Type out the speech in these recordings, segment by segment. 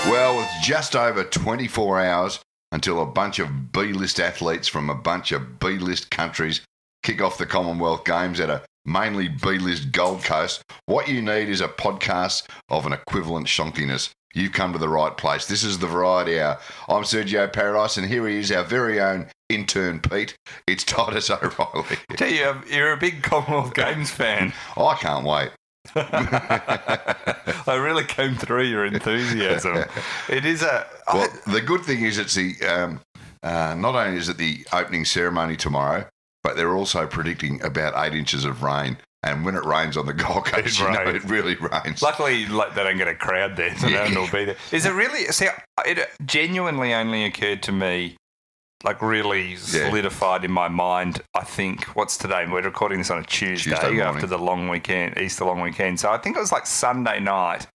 Well, it's just over 24 hours until a bunch of B-list athletes from a bunch of B-list countries kick off the Commonwealth Games at a mainly B-list Gold Coast. What you need is a podcast of an equivalent shonkiness. You've come to the right place. This is the Variety Hour. I'm Sergio Paradise, and here he is, our very own intern Pete. It's Titus O'Reilly. Tell you, you're a big Commonwealth Games fan. I can't wait. I really came through your enthusiasm. It is a... Well, the good thing is it's the... not only is it the opening ceremony tomorrow, but they're also predicting about 8 inches of rain. And when it rains on the Gold Coast, it really rains. Luckily, they don't get a crowd there, so no one will be there. Is it really... See, it genuinely only occurred to me, really solidified in my mind, I think, what's today? We're recording this on a Tuesday after the long weekend, Easter long weekend. So I think it was Sunday night.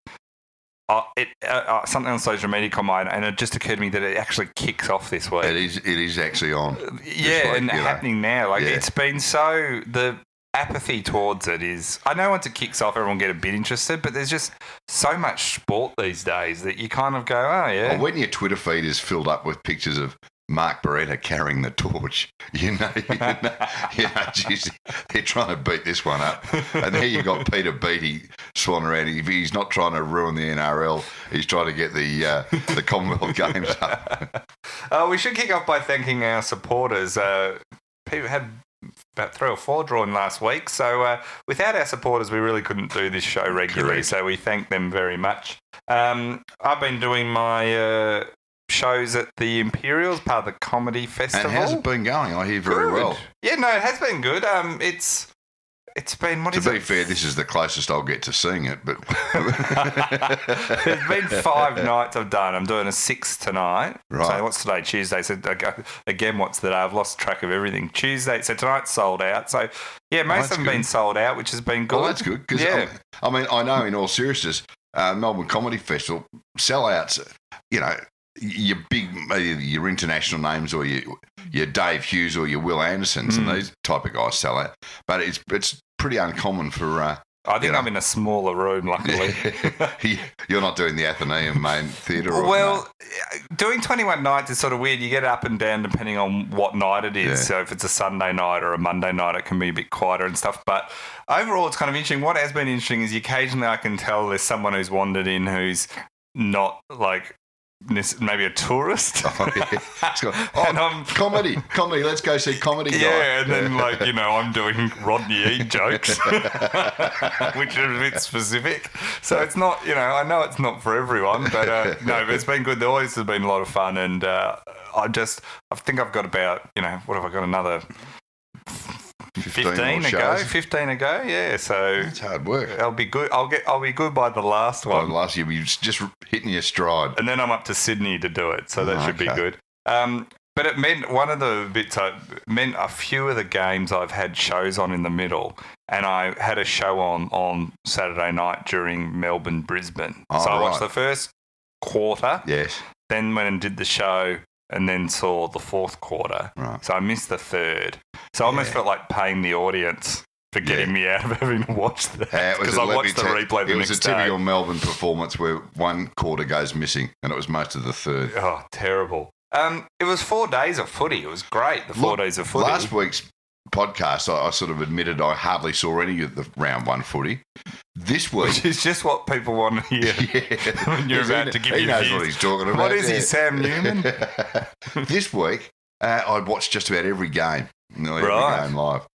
Something on social media combined, and it just occurred to me that it actually kicks off this week. It is actually on. Happening now. It's been so... The apathy towards it is... I know once it kicks off, everyone get a bit interested, but there's just so much sport these days that you kind of go, oh, yeah. Well, when your Twitter feed is filled up with pictures of Mark Beretta carrying the torch, geez, they're trying to beat this one up. And there you got Peter Beattie swanning around. He's not trying to ruin the NRL. He's trying to get the Commonwealth Games up. We should kick off by thanking our supporters. People had about 3 or 4 drawn last week. So without our supporters, we really couldn't do this show regularly. Correct. So we thank them very much. I've been doing my... shows at the Imperials, part of the Comedy Festival. And how's it been going? I hear very well. Yeah, no, it has been good. It's been, to be fair, this is the closest I'll get to seeing it, but... There's been 5 nights I've done. I'm doing a 6th tonight. Right. So what's today? Tuesday. So again, what's the day? I've lost track of everything. Tuesday. So tonight's sold out. So, yeah, most of them been sold out, which has been good. Well, that's good. Cause I mean, I know in all seriousness, Melbourne Comedy Festival, sellouts, your big, your international names or your Dave Hughes or your Will Andersons and these type of guys sell out. But it's pretty uncommon for... I think I'm in a smaller room, luckily. You're not doing the Athenaeum main theatre? Well, doing 21 nights is sort of weird. You get up and down depending on what night it is. Yeah. So if it's a Sunday night or a Monday night, it can be a bit quieter and stuff. But overall, it's kind of interesting. What has been interesting is occasionally I can tell there's someone who's wandered in who's not maybe a tourist. Comedy, let's go see comedy guy. Yeah, and then I'm doing Rodney Eade jokes, which are a bit specific. So it's not, I know it's not for everyone, but no, but it's been good. The audience has been a lot of fun, and I think I've got about, what have I got, another 15 ago, yeah. So it's hard work. I'll be good. I'll be good by the last one. By the last year, you're just hitting your stride, and then I'm up to Sydney to do it. So that should be good. But it meant one of the bits. Meant a few of the games I've had shows on in the middle, and I had a show on Saturday night during Melbourne Brisbane. So I watched the first quarter. Yes. Then went and did the show. And then saw the 4th quarter. Right. So I missed the 3rd. So I almost felt like paying the audience for getting me out of having watched that. Because I watched the replay the next day. It was a typical Melbourne performance where 1 quarter goes missing and it was most of the 3rd. Oh, terrible. It was 4 days of footy. It was great, the 4 days of footy. Last week's podcast, I sort of admitted I hardly saw any of the round 1 footy. This week... Which is just what people want to hear when you're about to give your views. He knows what he's talking about. What is he, Sam Newman? This week, I watched just about every game. Every game live.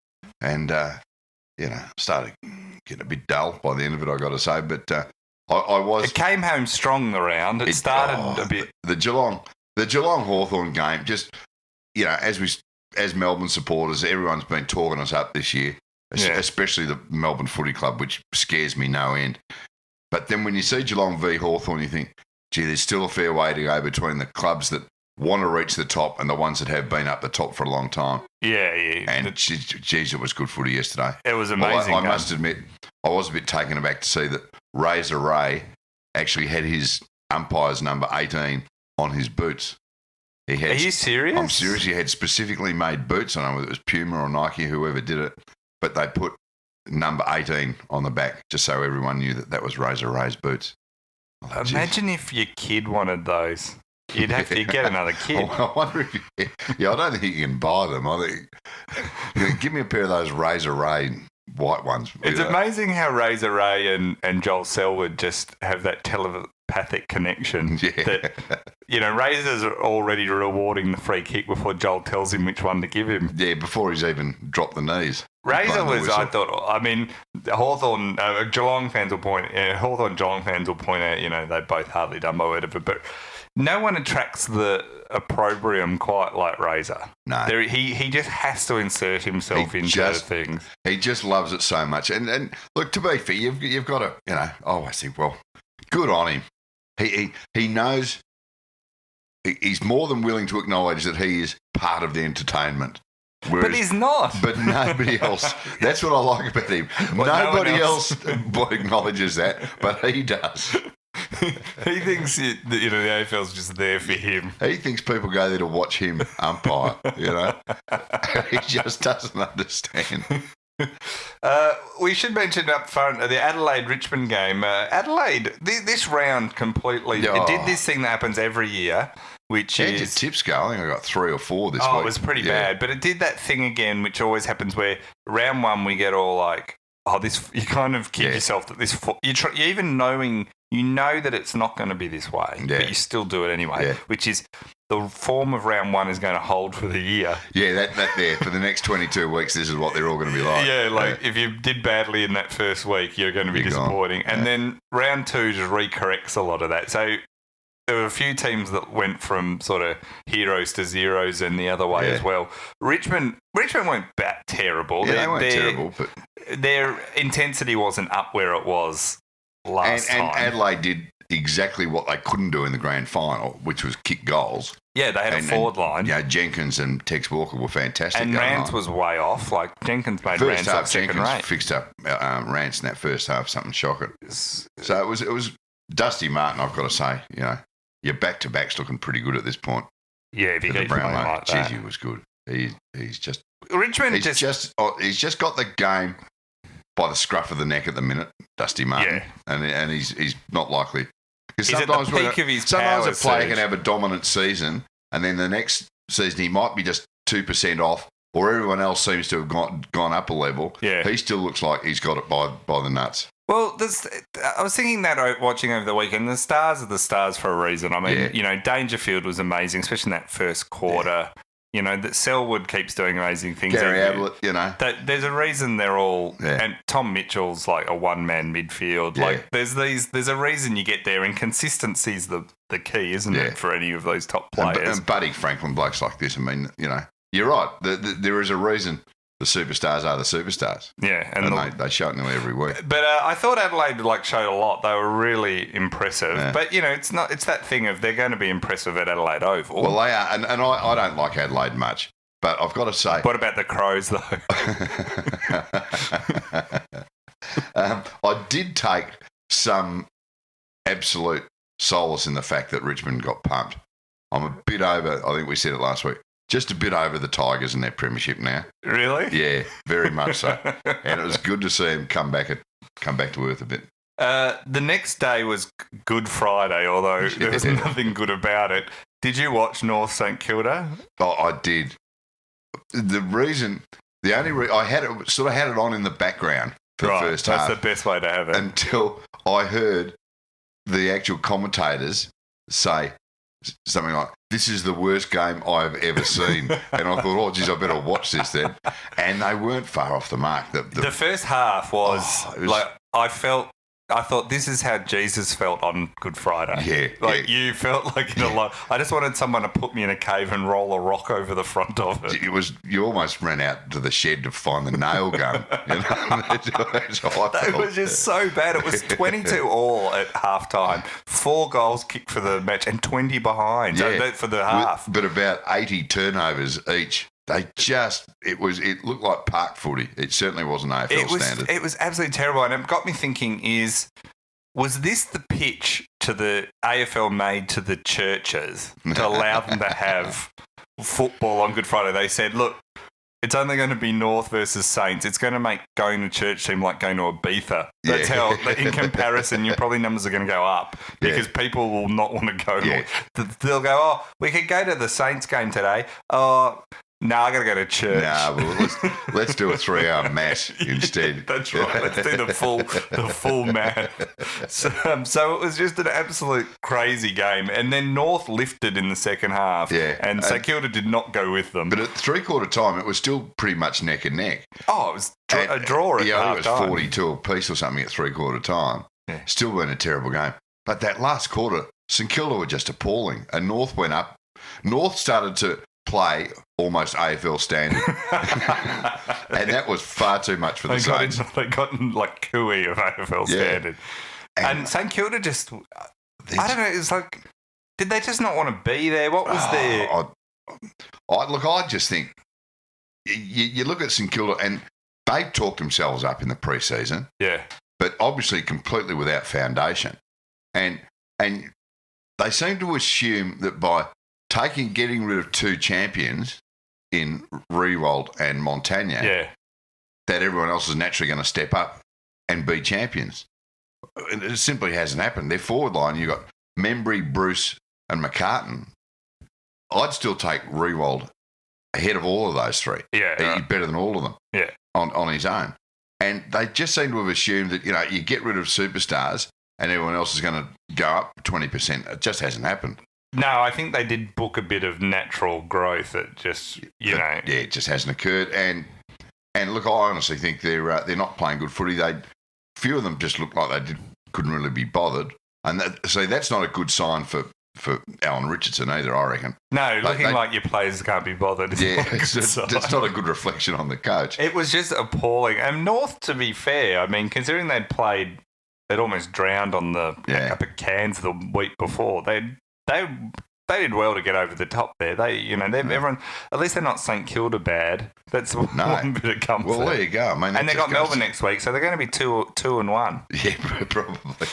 And, started getting a bit dull by the end of it, I got to say. But I was... It came home strong the round. It started a bit... The Geelong Hawthorn game, just, as Melbourne supporters, everyone's been talking us up this year. Especially the Melbourne Footy Club, which scares me no end. But then when you see Geelong v Hawthorn, you think, gee, there's still a fair way to go between the clubs that want to reach the top and the ones that have been up the top for a long time. Yeah. And, geez, it was good footy yesterday. It was amazing. I must admit, I was a bit taken aback to see that Razor Ray actually had his umpire's number 18 on his boots. Are you serious? I'm serious. He had specifically made boots. I don't know whether it was Puma or Nike, whoever did it. But they put number 18 on the back just so everyone knew that was Razor Ray's boots. Imagine if your kid wanted those. You'd have to get another kid. I wonder if I don't think you can buy them. I think give me a pair of those Razor Ray white ones. It's amazing how Razor Ray and Joel Selwood just have that telepathic connection. Yeah. That, Razor's already rewarding the free kick before Joel tells him which one to give him. Yeah, before he's even dropped the knees. Razor was, I thought, Hawthorn, Geelong fans will point out, they've both hardly done by whatever, but no one attracts the opprobrium quite like Razor. No. He just has to insert himself into things. He just loves it so much. And look, to be fair, you've got to, I always think, well, good on him. He knows he's more than willing to acknowledge that he is part of the entertainment. But he's not. But nobody else. That's what I like about him. Nobody else acknowledges that, but he does. He thinks the AFL's just there for him. He thinks people go there to watch him umpire, He just doesn't understand. We should mention up front the Adelaide-Richmond game. Adelaide, this round completely did this thing that happens every year, which is... How'd your tips go? I think I got 3 or 4 this week. Oh, it was pretty bad. But it did that thing again, which always happens where round one we get all like, you kind of kid yourself that this... You even knowing... You know that it's not going to be this way, but you still do it anyway, which is the form of round one is going to hold for the year. Yeah, that there. For the next 22 weeks, this is what they're all going to be like. Yeah, if you did badly in that first week, you're going to be disappointing. And then round two just recorrects a lot of that. So there were a few teams that went from sort of heroes to zeros and the other way as well. Richmond weren't that terrible. Yeah, they weren't terrible, but... Their intensity wasn't up where it was last time. And Adelaide did exactly what they couldn't do in the grand final, which was kick goals. Yeah, they had a forward line. Yeah, Jenkins and Tex Walker were fantastic. And Rance was way off. Like, Jenkins made Rance up second rate. Jenkins fixed up Rance in that first half, something shocking. So it was Dusty Martin, I've got to say. Your back-to-back's looking pretty good at this point. Yeah, if he keeps playing like that. Jeez, he was good. He's just... Richmond he's just got the game by the scruff of the neck at the minute, Dusty Martin. Yeah. And he's not likely... He's sometimes at the peak of his sometimes power a player can have a dominant season, and then the next season he might be just 2% off, or everyone else seems to have gone up a level. Yeah. He still looks like he's got it by the nuts. Well, I was thinking that watching over the weekend, the stars are the stars for a reason. I mean, Dangerfield was amazing, especially in that first quarter. That Selwood keeps doing amazing things. Gary Ablett, There's a reason they're all... Yeah. And Tom Mitchell's like a one-man midfield. Yeah. Like, there's a reason you get there, and consistency's the key, isn't it, for any of those top players? And Buddy Franklin blokes like this, I mean, you're right. There is a reason the superstars are the superstars. Yeah. And they show it nearly every week. But I thought Adelaide showed a lot. They were really impressive. Yeah. But, it's that thing of they're going to be impressive at Adelaide Oval. Well, they are. And I don't like Adelaide much. But I've got to say... What about the Crows, though? I did take some absolute solace in the fact that Richmond got pumped. I'm a bit over, I think we said it last week, just a bit over the Tigers in their premiership now. Really? Yeah, very much so. And it was good to see them come back to earth a bit. The next day was Good Friday, although there was nothing good about it. Did you watch North St Kilda? Oh, I did. The only reason I had it sort of had it on in the background for the first half. That's the best way to have it. Until I heard the actual commentators say something like, "This is the worst game I've ever seen." And I thought, oh, geez, I better watch this then. And they weren't far off the mark. The first half was I thought this is how Jesus felt on Good Friday. Yeah. You felt like in a lot. I just wanted someone to put me in a cave and roll a rock over the front of it. You almost ran out to the shed to find the nail gun. It was just so bad. It was 22-all at halftime. 4 goals kicked for the match and 20 behind for the half. But about 80 turnovers each. It looked like park footy. It certainly wasn't AFL standard. It was absolutely terrible. And it got me thinking was this the pitch to the AFL made to the churches to allow them to have football on Good Friday? They said, look, it's only going to be North versus Saints. It's going to make going to church seem like going to Ibiza. That's how, in comparison, your probably numbers are going to go up because people will not want to go. They'll go, oh, we could go to the Saints game today. Oh, no, I got to go to church. No, well, let's do a 3-hour mass instead. That's right. Let's do the full math. So it was just an absolute crazy game. And then North lifted in the second half. Yeah. And St Kilda did not go with them. But at three-quarter time, it was still pretty much neck and neck. Oh, it was a draw at half-time. It was 42 apiece or something at three-quarter time. Yeah. Still been a terrible game. But that last quarter, St Kilda were just appalling. And North went up. North started to play almost AFL standard. And that was far too much for the Saints. They got in like cooey of AFL standard. And St Kilda just, I don't know, it's like, did they just not want to be there? What was their... I just think, you look at St Kilda and they talked themselves up in the pre-season. Yeah. But obviously completely without foundation. And they seem to assume that by getting rid of two champions in Rewald and Montagna, that everyone else is naturally going to step up and be champions. It simply hasn't happened. Their forward line, you've got Membry, Bruce and McCartan. I'd still take Rewald ahead of all of those three. Yeah. He's better than all of them on his own. And they just seem to have assumed that, you get rid of superstars and everyone else is going to go up 20%. It just hasn't happened. No, I think they did book a bit of natural growth that just, Yeah, it just hasn't occurred. And look, I honestly think they're not playing good footy. Few of them just looked like they couldn't really be bothered. And that's not a good sign for Alan Richardson either, I reckon. No, looking like your players can't be bothered. It's not a good reflection on the coach. It was just appalling. And North, to be fair, I mean, considering they'd almost drowned on the Cup of Cairns the week before, they did well to get over the top there. Everyone, at least they're not St Kilda bad. That's one bit of comfort. Well, there you go. I mean, and they got Melbourne next week, so they're going to be 2-1. Yeah, probably.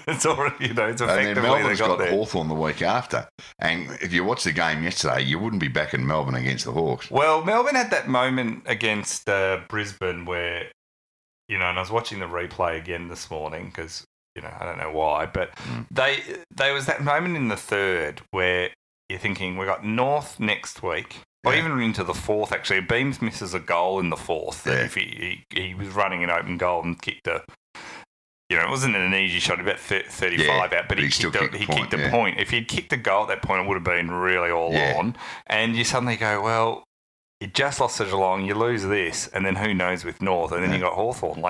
It's already, it's effectively and then Melbourne's got Hawthorn the week after. And if you watch the game yesterday, you wouldn't be back in Melbourne against the Hawks. Well, Melbourne had that moment against Brisbane where, and I was watching the replay again this morning because, I don't know why, but there was that moment in the third where you're thinking, we got North next week, or even into the fourth, actually. Beams misses a goal in the fourth. Yeah. If he was running an open goal and kicked it wasn't an easy shot, about 35 out, but he kicked a point. If he'd kicked a goal at that point, it would have been really all on. And you suddenly go, well, you just lost to Geelong, you lose this, and then who knows with North, and then you got Hawthorn.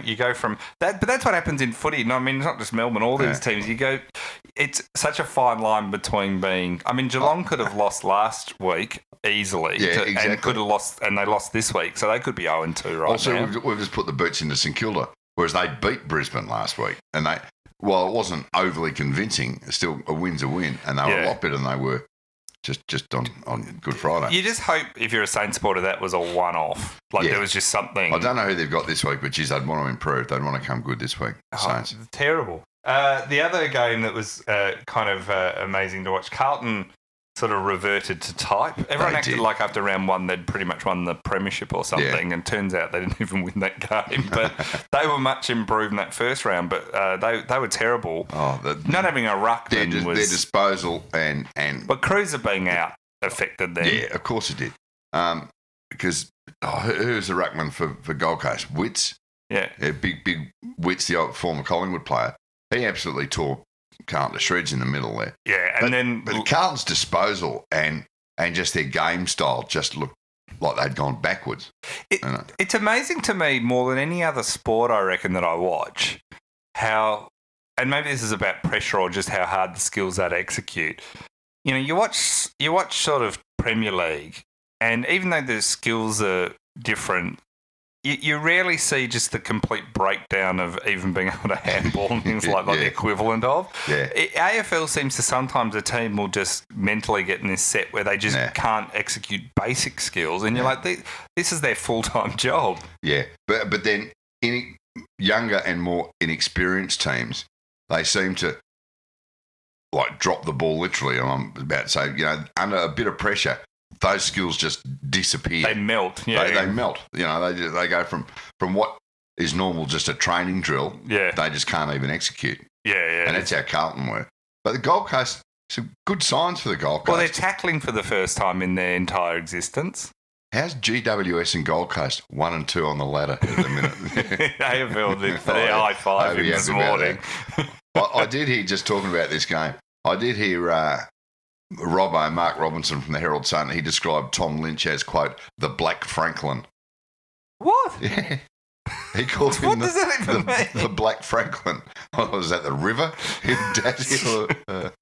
You go from that. But that's what happens in footy. No, I mean, it's not just Melbourne, all these teams. It's such a fine line between being. I mean, Geelong could have lost last week easily, exactly. and could have lost, and they lost this week, so they could be 0-2 right also, now. we've just put the boots into St Kilda, whereas they beat Brisbane last week, and while it wasn't overly convincing, still a win's a win, and they were a lot better than they were just on Good Friday. You just hope, if you're a Saints supporter, that was a one-off. There was just something. I don't know who they've got this week, but geez, they'd want to improve. They'd want to come good this week. Saints. Terrible. The other game that was kind of amazing to watch, Carlton sort of reverted to type. Everyone acted like after round one they'd pretty much won the premiership or something, and turns out they didn't even win that game. But they were much improved in that first round, but they were terrible. Not having a ruckman was... Their disposal and... But Cruiser being out affected them. Yeah, of course it did. Because who's the ruckman for Gold Coast? Witts? Yeah. Big Witts, the old former Collingwood player. He absolutely tore Carlton to shreds in the middle there. Yeah, but Carlton's disposal and just their game style just looked like they'd gone backwards. It's amazing to me, more than any other sport, I reckon, that I watch, how, and maybe this is about pressure or just how hard the skills are to execute. You watch sort of Premier League, and even though the skills are different, you rarely see just the complete breakdown of even being able to handball and things like the equivalent of. Yeah. AFL seems to sometimes a team will just mentally get in this set where they just can't execute basic skills, and you're like, this is their full-time job. Yeah, but then in younger and more inexperienced teams, they seem to drop the ball literally. And I'm about to say, under a bit of pressure, those skills just disappear. They melt. Yeah, they melt. You know, they go from what is normal, just a training drill. Yeah, they just can't even execute. Yeah. And that's how Carlton were. But the Gold Coast, some good signs for the Gold Coast. Well, they're tackling for the first time in their entire existence. How's GWS and Gold Coast 1 and 2 on the ladder at the minute? AFL did their high five this morning. I did hear, just talking about this game, I did hear Mark Robinson from the Herald Sun, he described Tom Lynch as, quote, the Black Franklin. What? Yeah. He called him the Black Franklin. Oh, was that the river in Dashiell?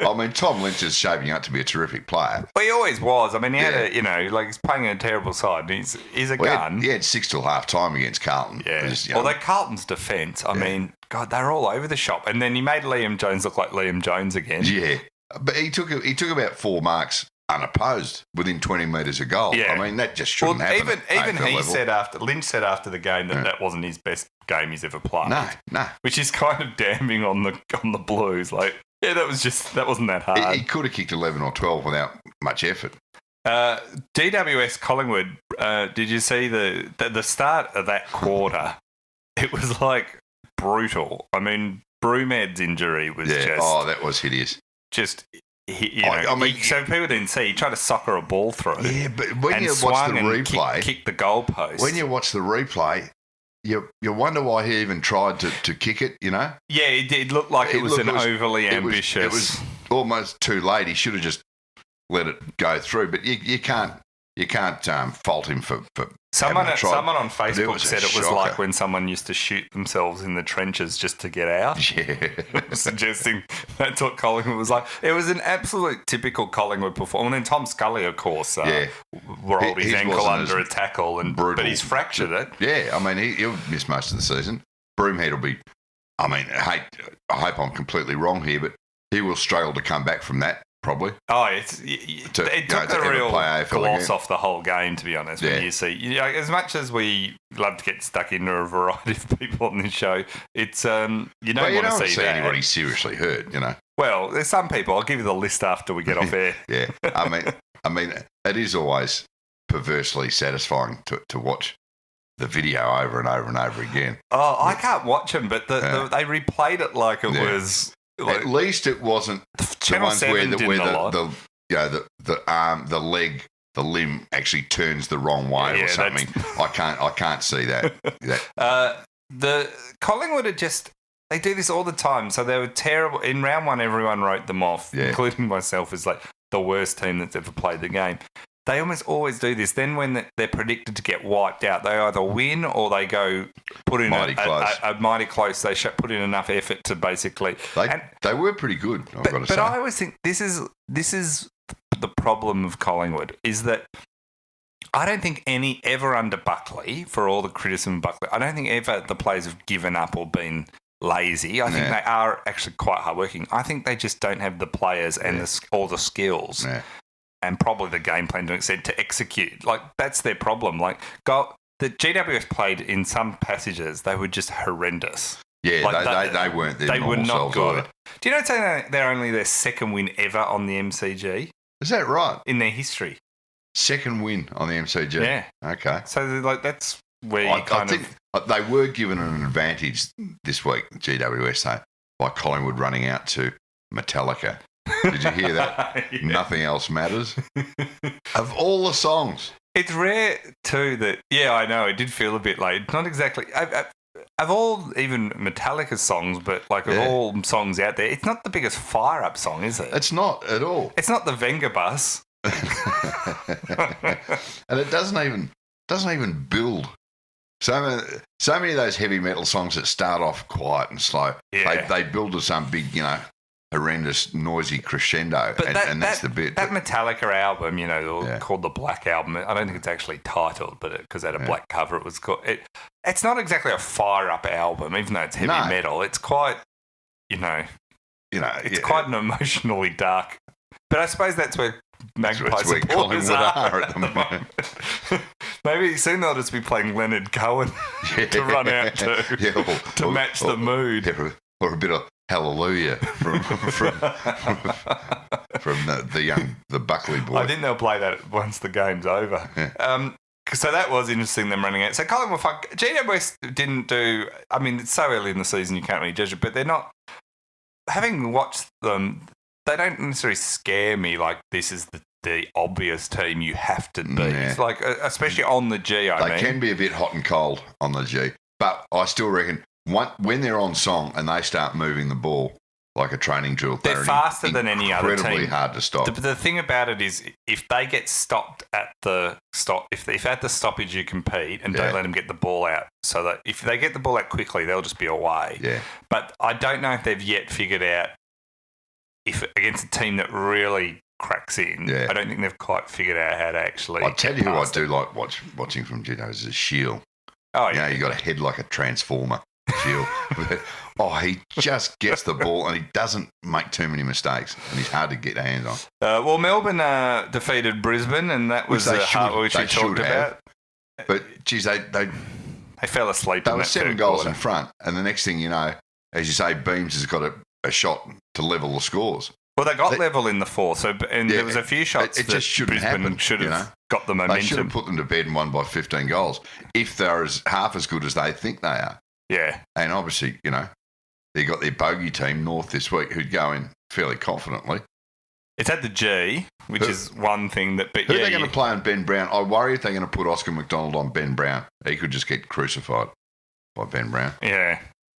I mean, Tom Lynch is shaping up to be a terrific player. Well, he always was. I mean, he had he's playing in a terrible side. He's a gun. He had 6 till half time against Carlton. Yeah. Although Carlton's defence, I mean, God, they're all over the shop. And then he made Liam Jones look like Liam Jones again. Yeah. But he took about 4 marks unopposed within 20 metres of goal. Yeah. I mean, that just shouldn't happen. Even Lynch said after the game that wasn't his best game he's ever played. No. Which is kind of damning on the Blues. Like, that wasn't that hard. He could have kicked 11 or 12 without much effort. GWS Collingwood, did you see the start of that quarter? It was like brutal. I mean, Broomhead's injury was that was hideous. So people didn't see. He tried to soccer a ball through. Yeah, but when you watch the replay, kicked the goalpost. When you watch the replay, you wonder why he even tried to kick it. You know? Yeah, it looked like it was overly ambitious. It was almost too late. He should have just let it go through. But you can't fault him for. Someone on Facebook said it was like when someone used to shoot themselves in the trenches just to get out. Yeah. Suggesting that's what Collingwood was like. It was an absolute typical Collingwood performance. And then Tom Scully, of course, rolled his ankle under a tackle, but he's fractured it. Yeah, I mean, he'll miss most of the season. Broomhead will be, I mean, I hope I'm completely wrong here, but he will struggle to come back from that. Probably. Oh, it took the real gloss off the whole game, to be honest. When you see, as much as we love to get stuck into a variety of people on this show, it's you don't want to see that. Anybody seriously hurt, you know. Well, there's some people. I'll give you the list after we get off air. Yeah, I mean, it is always perversely satisfying to watch the video over and over and over again. Oh, I can't watch them, but they replayed it like it was. Like, at least it wasn't the ones where the arm, the leg, the limb actually turns the wrong way or something. I can't see that. The Collingwood they do this all the time. So they were terrible in round 1. Everyone wrote them off, including myself, as like the worst team that's ever played the game. They almost always do this. Then when they're predicted to get wiped out, they either win or they go put in a mighty close. They put in enough effort to basically. They were pretty good. I've got to say. But I always think this is the problem of Collingwood is that I don't think ever under Buckley, for all the criticism of Buckley, I don't think ever the players have given up or been lazy. I think they are actually quite hardworking. I think they just don't have the players and all the skills. Yeah. And probably the game plan to execute. Like, that's their problem. Like, the GWS played in some passages, they were just horrendous. Yeah, like they weren't their normal selves. They were not good. Do you know they're only their second win ever on the MCG? Is that right? In their history. Second win on the MCG? Yeah. Okay. So, that's where I think they were given an advantage this week, GWS, by Collingwood running out to Metallica. Did you hear that? Yeah. Nothing else matters. Of all the songs. It's rare, too, that... Yeah, I know. It did feel a bit late. Not exactly... Of all even Metallica's songs, but like of all songs out there, it's not the biggest fire-up song, is it? It's not at all. It's not the Venga Bus. And it doesn't even build. So many of those heavy metal songs that start off quiet and slow, they build to some big, horrendous, noisy crescendo, and that's the bit. That Metallica album, called the Black Album. I don't think it's actually titled, but because it had a black cover, it was called. It's not exactly a fire-up album, even though it's heavy metal. It's quite, it's quite an emotionally dark. But I suppose that's where Magpie supporters are at the moment. Maybe soon they'll just be playing Leonard Cohen to run out to match the mood. Or a bit of Hallelujah from from the Buckley boy. I think they'll play that once the game's over. Yeah. So that was interesting, them running it. So Collingwood, GWS didn't do... I mean, it's so early in the season, you can't really judge it, but they're not... Having watched them, they don't necessarily scare me like this is the obvious team you have to beat. Yeah. It's like, especially on the G, They can be a bit hot and cold on the G, but I still reckon when they're on song and they start moving the ball like a training drill, they're faster than any other team. Incredibly hard to stop. The thing about it is, if they get stopped at the stop, if at the stoppage you compete and don't let them get the ball out, so that if they get the ball out quickly, they'll just be away. Yeah. But I don't know if they've yet figured out if against a team that really cracks in. Yeah. I don't think they've quite figured out how to actually. I tell you who I do like watching from Gittos is Shield. Oh yeah. You got a head like a transformer, Shield. He just gets the ball and he doesn't make too many mistakes and he's hard to get hands on. Well, Melbourne defeated Brisbane and that was which we talked about. But, geez, they fell asleep. They were 7 goals in front and the next thing you know, as you say, Beams has got a shot to level the scores. Well, they got level in the fourth, there was a few shots it just shouldn't Brisbane happen, should have got the momentum. They should have put them to bed and won by 15 goals if they're half as good as they think they are. Yeah. And obviously, they got their bogey team, North, this week, who'd go in fairly confidently. It's at the G, which is one thing that... Who are they going to play on Ben Brown? I worry if they're going to put Oscar McDonald on Ben Brown. He could just get crucified by Ben Brown. Yeah.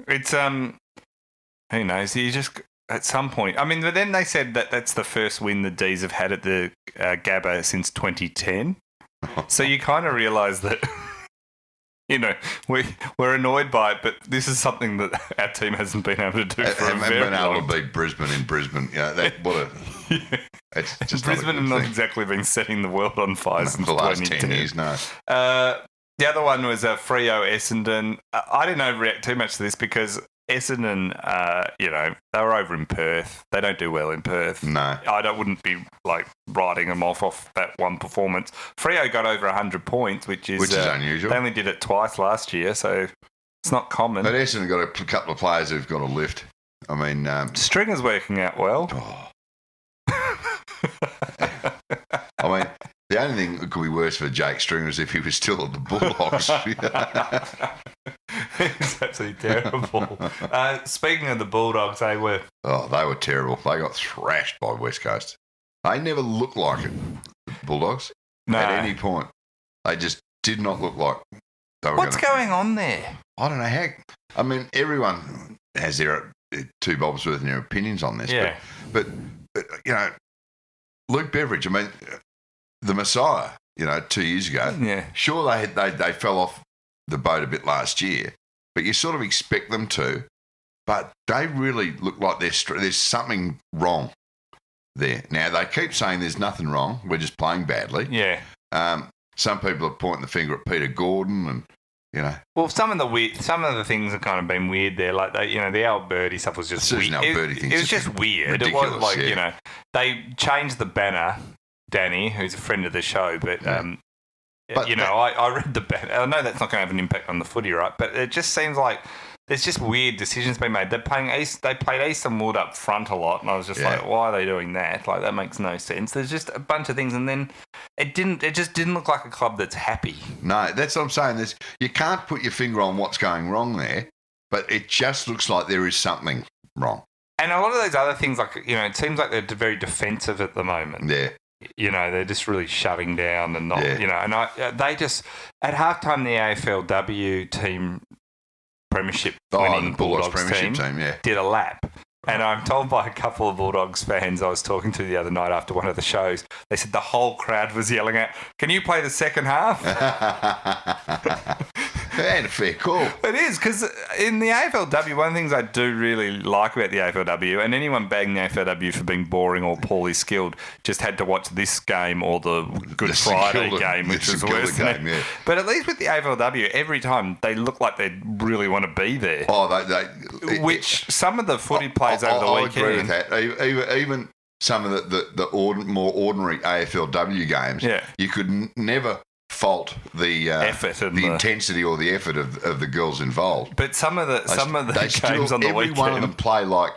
It's, who knows? You just... At some point... I mean, but then they said that that's the first win the D's have had at the Gabba since 2010. So you kind of realise that... we're annoyed by it, but this is something that our team hasn't been able to do for a very long time. Been able to beat Brisbane in Brisbane. It's just Brisbane have not exactly been setting the world on fire since the last 2010. 10 years, no. The other one was Freo Essendon. I didn't overreact too much to this because Essendon, they were over in Perth. They don't do well in Perth. No. Wouldn't be writing them off that one performance. Freo got over 100 points, which is unusual. They only did it twice last year, so it's not common. But Essendon got a couple of players who've got a lift. I mean... Stringer's working out well. Oh. I mean... The only thing that could be worse for Jake Stringer is if he was still at the Bulldogs. It's absolutely terrible. Speaking of the Bulldogs, they were... Oh, they were terrible. They got thrashed by West Coast. They never looked like it, the Bulldogs, at any point. They just did not look like they were What's going on there? I don't know how... I mean, everyone has their two bobs worth in their opinions on this. Yeah. But Luke Beveridge, I mean... The Messiah, 2 years ago. Yeah. Sure, they fell off the boat a bit last year, but you sort of expect them to. But they really look like there's something wrong there. Now, they keep saying there's nothing wrong. We're just playing badly. Yeah. Some people are pointing the finger at Peter Gordon and, Well, some of the things have kind of been weird there. Like, the Alberti stuff was just weird. It was just weird. Ridiculous, it wasn't they changed the banner... Danny, who's a friend of the show, but I read the banner. I know that's not going to have an impact on the footy, right? But it just seems like there's just weird decisions being made. They played Eastern Wood up front a lot, and I was just like, why are they doing that? Like, that makes no sense. There's just a bunch of things, and then it just didn't look like a club that's happy. No, that's what I'm saying. You can't put your finger on what's going wrong there, but it just looks like there is something wrong. And a lot of those other things, it seems like they're very defensive at the moment. Yeah. They're just really shoving down and not, and they just, at halftime, the AFLW team premiership winning Bulldogs team did a lap. And I'm told by a couple of Bulldogs fans I was talking to the other night after one of the shows, they said the whole crowd was yelling out, "Can you play the second half?" And a fair call. It is, because in the AFLW, one of the things I do really like about the AFLW, and anyone bagging the AFLW for being boring or poorly skilled just had to watch this game or the Good Friday game, which was worse than it. Yeah. But at least with the AFLW, every time they look like they really want to be there. Oh, which some of the footy players over the weekend... I agree with that. Even some of the more ordinary AFLW games, you could never fault the effort and the intensity or the effort of the girls involved. But some of the games on the weekend, every one of them play like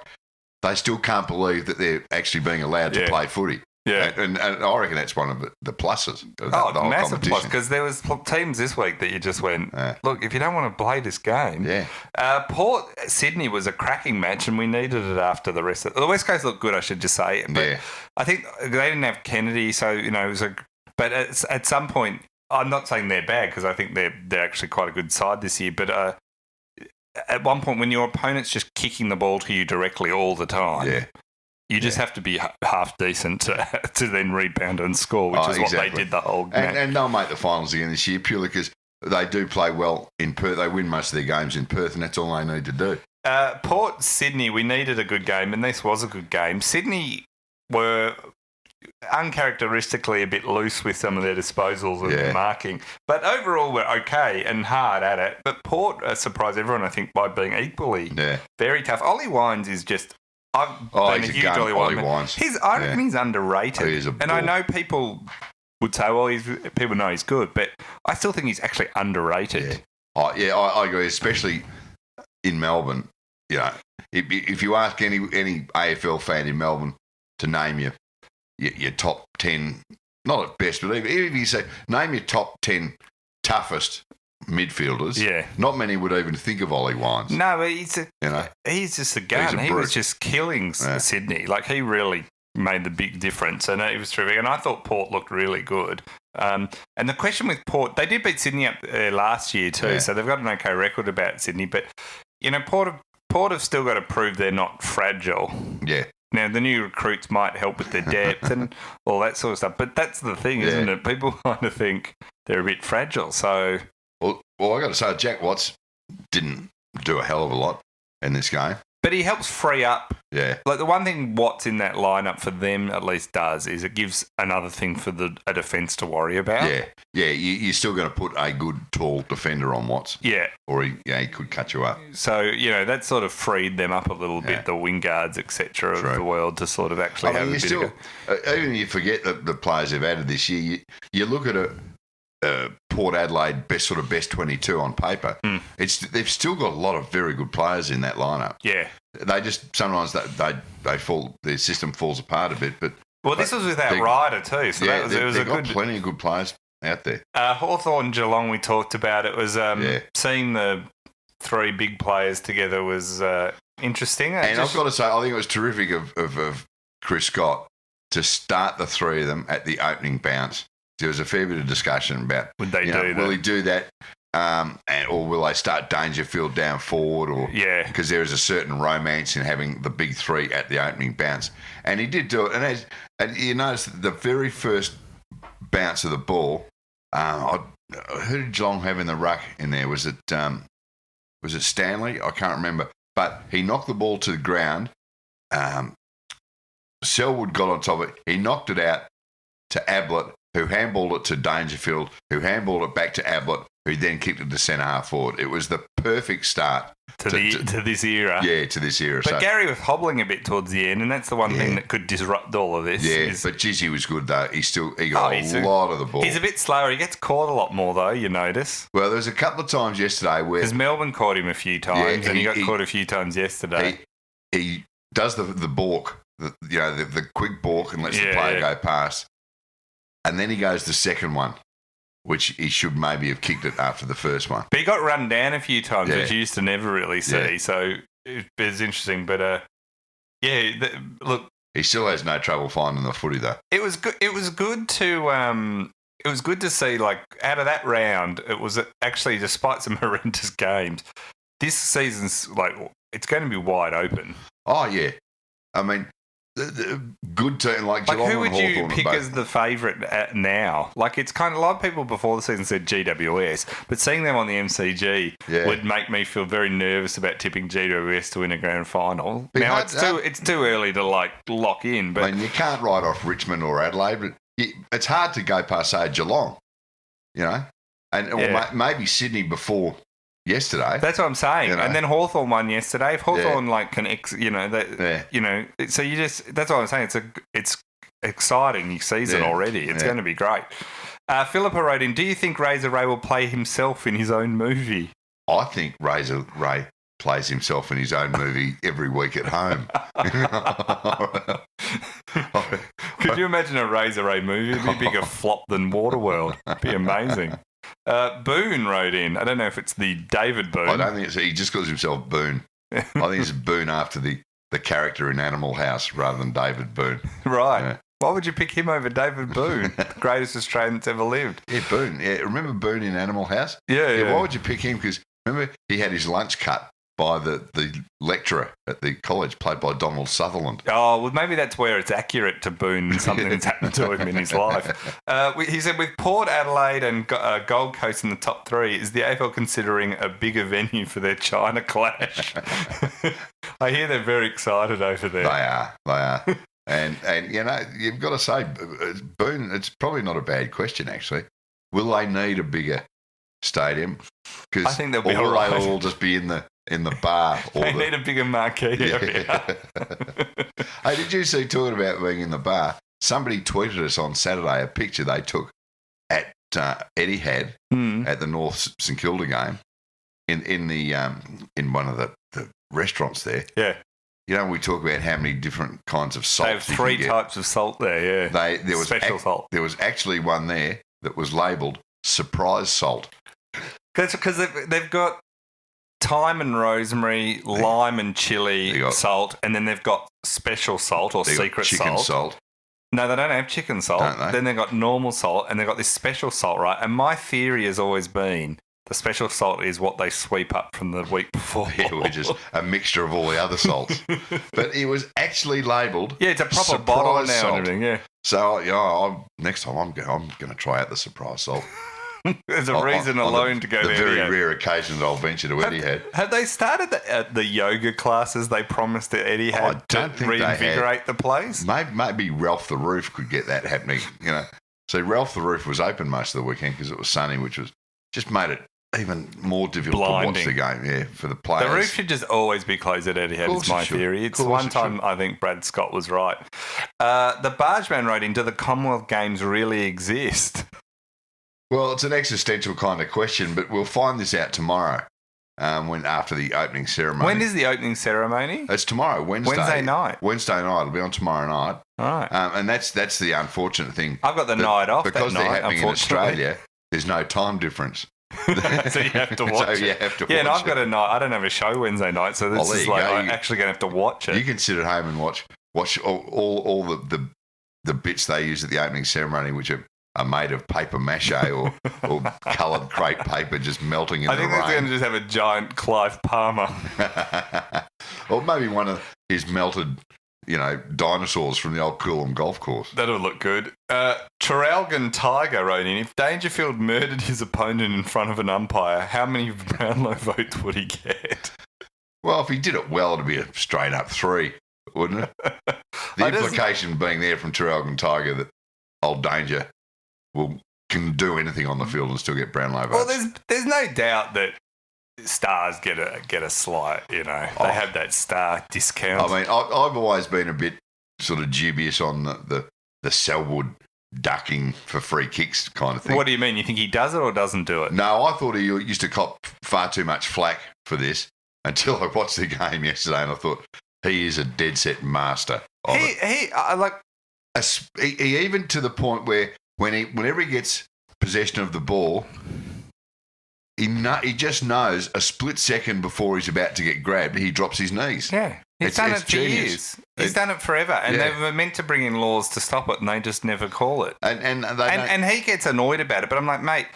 they still can't believe that they're actually being allowed to play footy. Yeah, and I reckon that's one of the pluses of the whole massive plus, competition. because there was teams this week that you just went, look, if you don't want to play this game, Port Sydney was a cracking match, and we needed it after the rest of the West Coast looked good, I should just say. But I think they didn't have Kennedy, so it was but at some point, I'm not saying they're bad, because I think they're actually quite a good side this year, but at one point when your opponent's just kicking the ball to you directly all the time, you just have to be half decent to then rebound and score, which is what they did the whole game. And they'll make the finals again this year purely because they do play well in Perth. They win most of their games in Perth, and that's all they need to do. Port Sydney, we needed a good game, and this was a good game. Sydney were uncharacteristically a bit loose with some of their disposals and their marking, but overall we're okay and hard at it. But Port surprised everyone, I think, by being equally very tough. Ollie Wines is just... I've been a huge Ollie Wines. I reckon he's underrated. He is a and I know people would say, well, people know he's good, but I still think he's actually underrated. I agree, especially in Melbourne. If you ask any AFL fan in Melbourne to name your top 10, not at best, but even if you say, name your top 10 toughest midfielders, not many would even think of Ollie Wines. No, but he's just a gun. He was just killing Sydney. Like, he really made the big difference, and it was terrific. And I thought Port looked really good. And the question with Port, they did beat Sydney up there last year too, so they've got an okay record about Sydney. But Port have still got to prove they're not fragile. Yeah. Now, the new recruits might help with their depth and all that sort of stuff, but that's the thing, isn't it? People kind of think they're a bit fragile, so... Well, I got to say, Jack Watts didn't do a hell of a lot in this game. But he helps free up. Yeah. Like, the one thing Watts in that lineup for them at least does is it gives another thing for a defence to worry about. Yeah. Yeah, you're still going to put a good, tall defender on Watts. Yeah. Or he could cut you up. So, that sort of freed them up a little bit, the wing guards, etc. of the world, to sort of actually have a bit of even if you forget the players they've added this year, you look at Port Adelaide best 22 on paper. They've still got a lot of very good players in that lineup. Yeah, they just sometimes they fall, their system falls apart a bit. But this was without Ryder too, so it was plenty of good players out there. Hawthorn Geelong, we talked about it was seeing the three big players together was interesting. And I've got to say, I think it was terrific of Chris Scott to start the three of them at the opening bounce. There was a fair bit of discussion about would they do that? Will he do that, or will they start Dangerfield down forward? Or because there is a certain romance in having the big three at the opening bounce, and he did do it. And you notice the very first bounce of the ball. Who did Geelong have in the ruck in there? Was it Stanley? I can't remember, but he knocked the ball to the ground. Selwood got on top of it. He knocked it out to Ablett, who handballed it to Dangerfield, who handballed it back to Ablett, who then kicked it to centre half forward. It was the perfect start to this era. Yeah, to this era. But Gary was hobbling a bit towards the end, and that's the one thing that could disrupt all of this. Yeah, but Jizzy was good though. He got a lot of the ball. He's a bit slower. He gets caught a lot more though. You notice. Well, there was a couple of times yesterday where because Melbourne caught him a few times, and he got caught a few times yesterday. He does the balk, the quick balk, and lets the player go past. And then he goes the second one, which he should maybe have kicked it after the first one. But he got run down a few times, which you used to never really see. So it was interesting. But, look. He still has no trouble finding the footy, though. It was good. It was good to see, like, out of that round, it was actually, despite some horrendous games, this season's, like, it's going to be wide open. Oh, yeah. I mean... good team like Geelong who would and you pick as the favourite now? Like, it's kind of a lot of people before the season said GWS, but seeing them on the MCG would make me feel very nervous about tipping GWS to win a grand final. Now it's too early to lock in, but I mean, you can't write off Richmond or Adelaide, but it's hard to go past say Geelong, or maybe Sydney before yesterday. That's what I'm saying. And then Hawthorn won yesterday. If Hawthorn so you just, that's what I'm saying. It's exciting season already. It's going to be great. Philippa wrote in, do you think Razor Ray will play himself in his own movie? I think Razor Ray plays himself in his own movie every week at home. Could you imagine a Razor Ray movie? It'd be a bigger flop than Waterworld. It'd be amazing. Boone wrote in. I don't know if it's the David Boone. I don't think he just calls himself Boone. I think it's Boone after the character in Animal House rather than David Boone. Right. Yeah. Why would you pick him over David Boone, the greatest Australian that's ever lived? Yeah, Boone. Yeah, remember Boone in Animal House? Yeah. Why would you pick him? Because remember he had his lunch cut by the lecturer at the college, played by Donald Sutherland. Oh, well, maybe that's where it's accurate to Boone and something that's happened to him in his life. He said, with Port Adelaide and Gold Coast in the top 3, is the AFL considering a bigger venue for their China clash? I hear they're very excited over there. They are. And you've got to say, Boone, it's probably not a bad question, actually. Will they need a bigger stadium? I think they'll be all right. They'll all just be in the bar. They need a bigger marquee area. Hey, did you see, talking about being in the bar, somebody tweeted us on Saturday a picture they took at Etihad at the North St Kilda game in one of the restaurants there. Yeah. You know, we talk about how many different kinds of salt. They have 3 types of salt there, yeah. There was special salt. There was actually one there that was labelled surprise salt. Because they've got thyme and rosemary, lime and chili salt, and then they've got special salt or secret chicken salt. No, they don't have chicken salt. Don't they? Then they've got normal salt, and they've got this special salt, right? And my theory has always been the special salt is what they sweep up from the week before. Yeah, which is a mixture of all the other salts. But it was actually labelled. Yeah, it's a proper bottle now salt. and everything, yeah. So, next time I'm going to try out the surprise salt. There's a reason alone to go there. The very rare occasions I'll venture to Etihad. Have they started the yoga classes they promised at Etihad I don't think reinvigorate the place? Maybe Ralph the Roof could get that happening. So Ralph the Roof was open most of the weekend because it was sunny, which was just made it even more difficult to watch the game, for the players. The roof should just always be closed at Etihad, is my theory. It's one time I think Brad Scott was right. The Bargeman wrote in, do the Commonwealth Games really exist? Well, it's an existential kind of question, but we'll find this out tomorrow after the opening ceremony. When is the opening ceremony? It's tomorrow, Wednesday. Wednesday night? Wednesday night. It'll be on tomorrow night. All right. And that's the unfortunate thing. I've got the night off because that night, they're happening in Australia, there's no time difference. So you have to watch it. And I've got a night. I don't have a show Wednesday night, so this is like I'm actually going to have to watch it. You can sit at home and watch all the bits they use at the opening ceremony, which are made of paper mache or coloured crepe paper just melting in the rain. I think they're going to just have a giant Clive Palmer. Or maybe one of his melted, dinosaurs from the old Coolum golf course. That'll look good. Traralgon Tiger wrote in, if Dangerfield murdered his opponent in front of an umpire, how many Brownlow votes would he get? Well, if he did it well, it'd be a straight up 3, wouldn't it? The implication being there from Traralgon Tiger that old Danger can do anything on the field and still get Brownlow votes. Well, there's no doubt that stars get a slight, they have that star discount. I mean, I've always been a bit sort of dubious on the Selwood ducking for free kicks kind of thing. What do you mean? You think he does it or doesn't do it? No, I thought he used to cop far too much flack for this until I watched the game yesterday and I thought he is a dead set master of it. He even to the point where whenever he gets possession of the ball, he just knows a split second before he's about to get grabbed, he drops his knees. Yeah. He's done it for years. He's done it forever. And they were meant to bring in laws to stop it and they just never call it. And he gets annoyed about it. But I'm like, mate,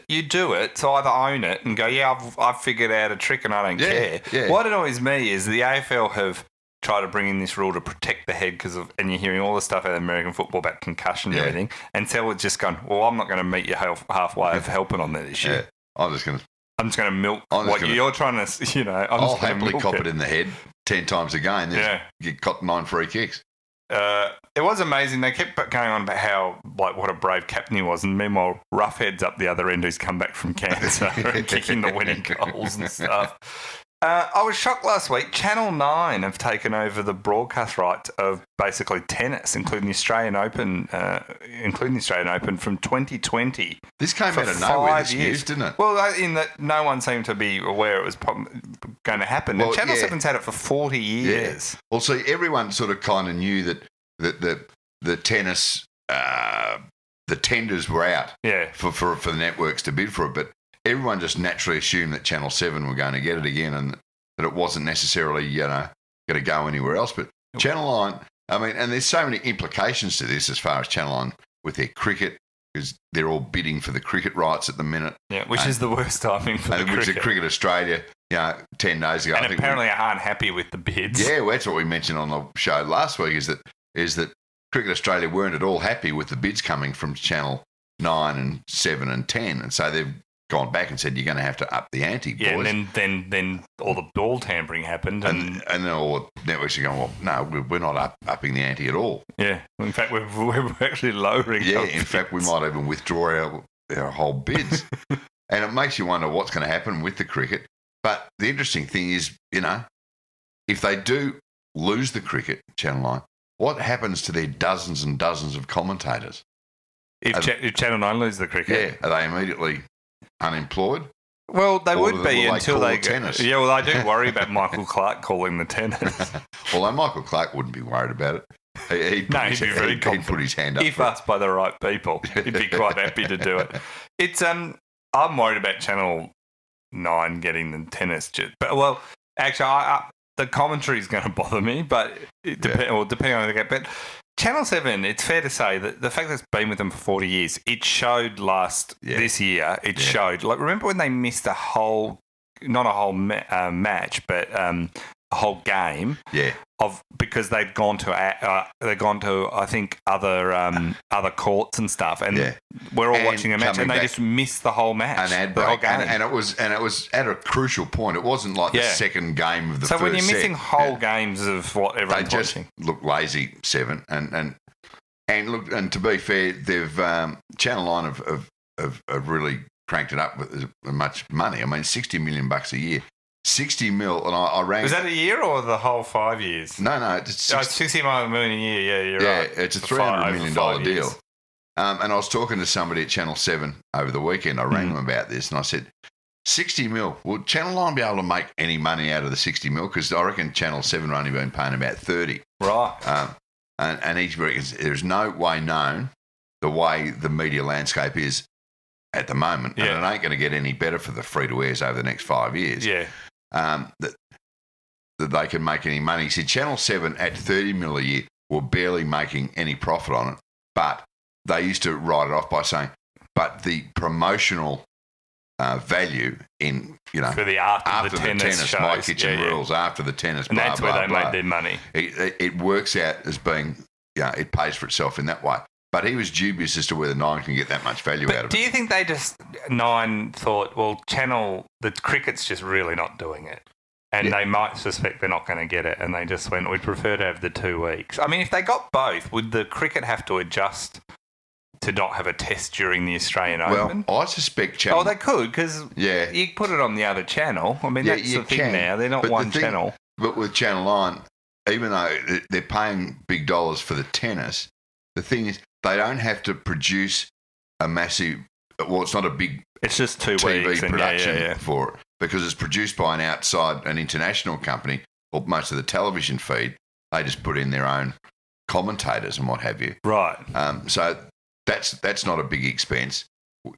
you do it, so either own it and go, I've figured out a trick and I don't care. Yeah. What annoys me is the AFL have tried to bring in this rule to protect the head and you're hearing all the stuff out of American football about concussion and everything. And Selwood's just gone, well, I'm not going to meet you halfway of helping on that this year. Yeah. I'm just going to milk you're trying to, I'll happily cop it in the head 10 times a game. Then get caught 9 free kicks. It was amazing. They kept going on about how, what a brave captain he was. And meanwhile, Roughhead's up the other end who's come back from cancer and kicking the winning goals and stuff. I was shocked last week. Channel 9 have taken over the broadcast rights of basically tennis, including the Australian Open from 2020. This came out of nowhere, this news, didn't it? Well, in that no one seemed to be aware it was going to happen. Well, and Channel 7's had it for 40 years. Yeah. Well, see, everyone sort of kind of knew that the tennis, the tenders were out for the networks to bid for it, but everyone just naturally assumed that Channel 7 were going to get it again and that it wasn't necessarily, going to go anywhere else. But Channel 9, I mean, and there's so many implications to this as far as Channel 9 with their cricket, because they're all bidding for the cricket rights at the minute. Yeah, which is the worst timing for the cricket. Cricket Australia, 10 days ago. And I think apparently aren't happy with the bids. Yeah, well, that's what we mentioned on the show last week, is that Cricket Australia weren't at all happy with the bids coming from Channel 9 and 7 and 10. And so they've gone back and said, you're going to have to up the ante, boys. Yeah, and then all the ball tampering happened. And then all the networks are going, well, no, we're not upping the ante at all. Yeah, in fact, we're actually lowering Yeah, in fact, we might even withdraw our whole bids. And it makes you wonder what's going to happen with the cricket. But the interesting thing is, if they do lose the cricket, Channel 9, what happens to their dozens and dozens of commentators? If Channel 9 lose the cricket? Yeah, are they immediately unemployed? Well, they would be until they tennis. Yeah, well, I do worry about Michael Clark calling the tennis. Although Michael Clark wouldn't be worried about it. He'd be very confident. He'd put his hand up. If asked by the right people, he'd be quite happy to do it. It's I'm worried about Channel 9 getting the tennis. But well, actually, the commentary is going to bother me, but depending on what they get. But Channel 7, it's fair to say that the fact that it's been with them for 40 years, it showed this year. It showed. Like, remember when they missed not a whole match, but a whole game? Yeah. Because they'd gone to I think other courts and stuff, and we're all watching a match, and they just missed the whole match, the whole game. And it was at a crucial point. It wasn't like the second game of the first set. So when you're missing whole games of what everyone's watching, they just look lazy, 7, and look. And to be fair, they've Channel 9 have really cranked it up with much money. I mean, $60 million a year. 60 mil, and I rang. Was that a year or the whole 5 years? No, it's 60 million a year. Yeah, you're right. Yeah, it's a $300 million deal. And I was talking to somebody at Channel 7 over the weekend. I rang them about this, and I said, 60 mil. Will Channel 9 be able to make any money out of the 60 mil? Because I reckon Channel 7 have only been paying about 30. Right. And he reckons there's no way known the way the media landscape is at the moment, and it ain't going to get any better for the free-to-airs over the next 5 years. Yeah. That they can make any money. He said Channel 7 at 30 mil a year were barely making any profit on it, but they used to write it off by saying, but the promotional value in, for the after the tennis shows, My Kitchen Rules, after the tennis, and that's where they made their money. It works out as being, it pays for itself in that way. But he was dubious as to whether 9 can get that much value out of it. Do you think they 9 thought, well, the cricket's just really not doing it, and they might suspect they're not going to get it, and they just went, we'd prefer to have the 2 weeks. I mean, if they got both, would the cricket have to adjust to not have a test during the Australian Open? Well, I suspect Channel... Oh, they could, because you put it on the other channel. I mean, that's the thing now. They're not one channel. But with Channel 9, even though they're paying big dollars for the tennis, the thing is, they don't have to produce a massive... Well, it's not a big it's just 2 TV weeks production for it, because it's produced by an international company, or most of the television feed, they just put in their own commentators and what have you. Right. So that's not a big expense,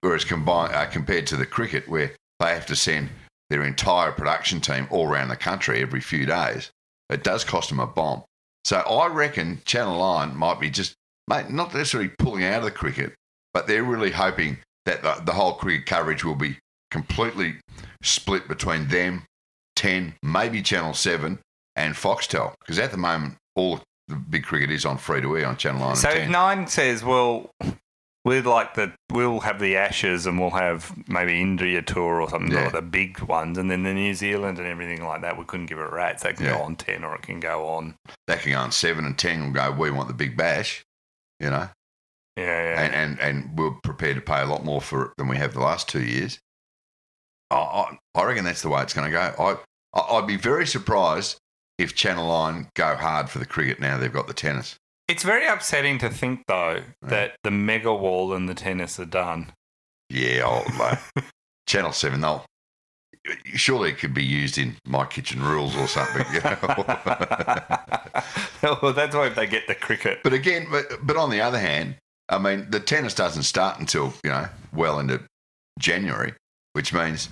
whereas compared to the cricket, where they have to send their entire production team all around the country every few days, it does cost them a bomb. So I reckon Channel 9 might be just... not necessarily pulling out of the cricket, but they're really hoping that the whole cricket coverage will be completely split between them, 10, maybe Channel 7 and Foxtel, because at the moment all the big cricket is on free-to-air on Channel 9 so and 10. If 9 says, well, we'll have the Ashes and we'll have maybe India tour or something, like the big ones, and then the New Zealand and everything like that, we couldn't give it rats. That can go on 10 or it can go on... That can go on 7 and 10 will go, we want the big bash. Yeah. And we're prepared to pay a lot more for it than we have the last 2 years. I reckon that's the way it's going to go. I'd be very surprised if Channel 9 go hard for the cricket now they've got the tennis. It's very upsetting to think, though, that the mega wall and the tennis are done. Yeah, Channel 7, surely it could be used in My Kitchen Rules or something. Well, that's why they get the cricket. But again, but on the other hand, I mean, the tennis doesn't start until, well into January, which means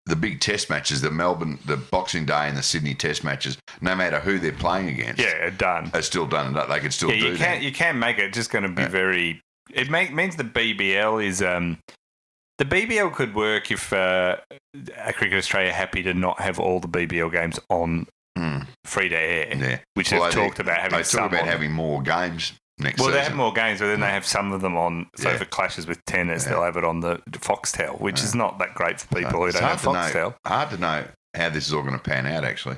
the big test matches, the Boxing Day and the Sydney test matches, no matter who they're playing against, are done. Are still done. They could still do that. You can't make it. It's just going to be very... It means the BBL is... the BBL could work if Cricket Australia are happy to not have all the BBL games on free to air, which they've talked about having some. They talk about having more games next season. Well, they have more games, but then they have some of them on. So if it clashes with tennis, they'll have it on the Foxtel, which is not that great for people who don't have Foxtel. Hard to know how this is all going to pan out, actually.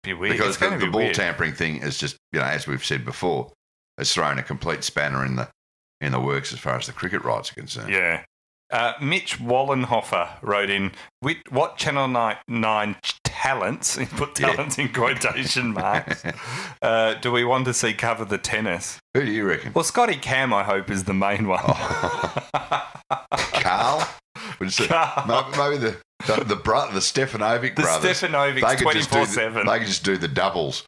Be weird. Because the ball tampering thing is just, as we've said before, it's thrown a complete spanner in the works as far as the cricket rights are concerned. Yeah. Mitch Wallenhofer wrote in, what Channel 9 talents, put talents in quotation marks, do we want to see cover the tennis? Who do you reckon? Well, Scotty Cam, I hope, is the main one. Carl? Maybe the Stefanovic brothers. The Stefanovics 24/7. They can just do the doubles.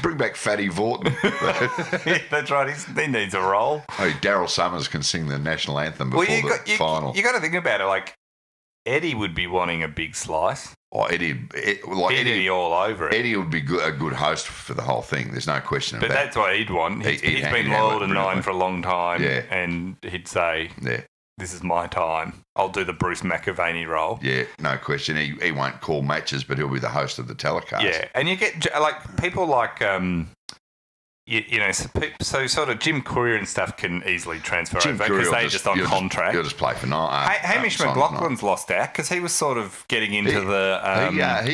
Bring back Fatty Vorton. That's right. He needs a role. Oh, Daryl Summers can sing the national anthem before the final. You got to think about it. Like, Eddie would be wanting a big slice. Oh, Eddie all over it. Eddie would be a good host for the whole thing. There's no question about that. But that's what he'd want. He's been loyal to Nine for a long time, and he'd say, this is my time. I'll do the Bruce McAvaney role. Yeah, no question. He won't call matches, but he'll be the host of the telecast. Yeah, and you get people like so sort of Jim Courier and stuff can easily transfer over because they're just on contract. He'll just play for night. Hamish McLaughlin's lost out because he was sort of getting into he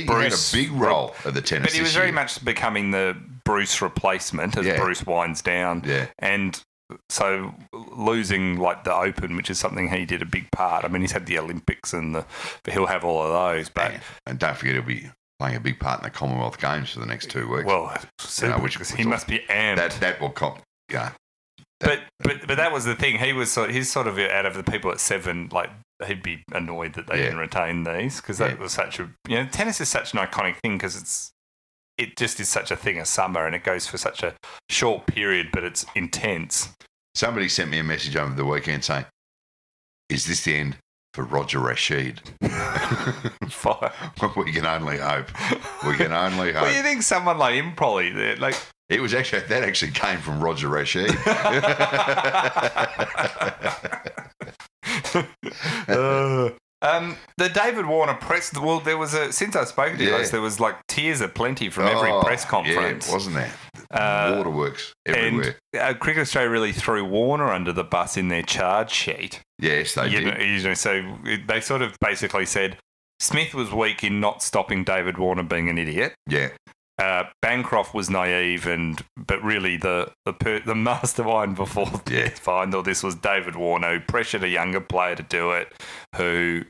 Bruce had a big role at the tennis. But he was very much becoming the Bruce replacement as Bruce winds down. Yeah. And so losing the Open, which is something he did a big part. I mean, he's had the Olympics but he'll have all of those. But and don't forget he'll be playing a big part in the Commonwealth Games for the next 2 weeks. Well, he must be amped. That will come. Yeah. But that was the thing. He's sort of out of the people at 7. He'd be annoyed that they didn't retain these because that was such a tennis is such an iconic thing because it just is such a thing of summer and it goes for such a short period, but it's intense. Somebody sent me a message over the weekend saying, "Is this the end for Roger Rashid?" We can only hope. We can only hope. Well, you think someone like him probably it was actually came from Roger Rashid. The David Warner press. Well, there was since I spoke to you guys, there was tears aplenty from every press conference. Yeah, wasn't there? Waterworks everywhere. And Cricket Australia really threw Warner under the bus in their charge sheet. Yes, they did. So they sort of basically said Smith was weak in not stopping David Warner being an idiot. Yeah. Bancroft was naive, but really the mastermind before the final this was David Warner, who pressured a younger player to do it, who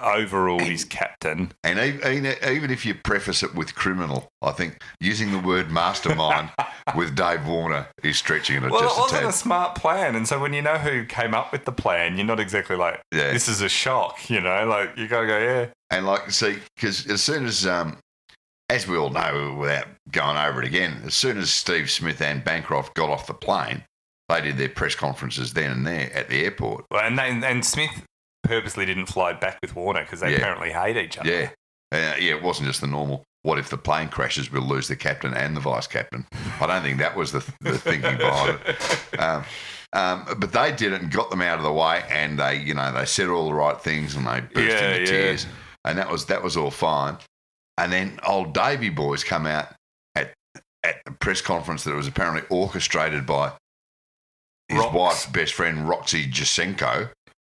overruled his captain. And even if you preface it with criminal, I think using the word mastermind with Dave Warner is stretching it. Well, it wasn't a smart plan, and so when you know who came up with the plan, you're not exactly this is a shock, you got to go, And because as soon as we all know, without going over it again, as soon as Steve Smith and Bancroft got off the plane, they did their press conferences then and there at the airport. Well, and Smith purposely didn't fly back with Warner because they apparently hate each other. Yeah. It wasn't just the normal, what if the plane crashes, we'll lose the captain and the vice captain. I don't think that was the thinking behind it. But they did it and got them out of the way, and they said all the right things and they burst into tears. And that was all fine. And then old Davey boys come out at the press conference that was apparently orchestrated by his wife's best friend, Roxy Jasenko.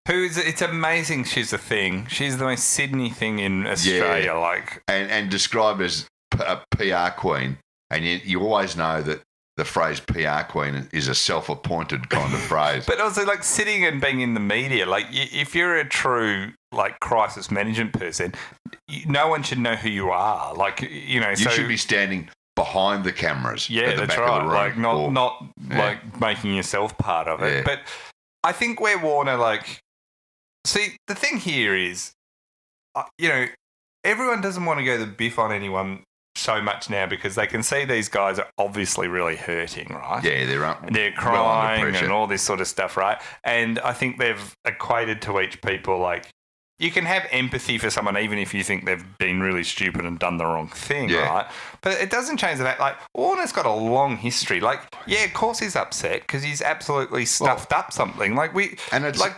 It's amazing she's a thing. She's the most Sydney thing in Australia. And described as a PR queen. And you always know that the phrase PR queen is a self-appointed kind of phrase. But also, like, sitting and being in the media, like, if you're a true, like, crisis management person, no one should know who you are. Like, you should be standing behind the cameras. Yeah, at the that's back right. Of the room, like, like making yourself part of it. Yeah. But I think where Warner, like, see, the thing here is, everyone doesn't want to go the biff on anyone so much now because they can see these guys are obviously really hurting, right? Yeah, they're crying and all this sort of stuff, right? And I think they've equated to each people, like, you can have empathy for someone even if you think they've been really stupid and done the wrong thing, right? But it doesn't change the fact, like, Warner's got a long history. Like, yeah, of course he's upset because he's absolutely stuffed up something. Like,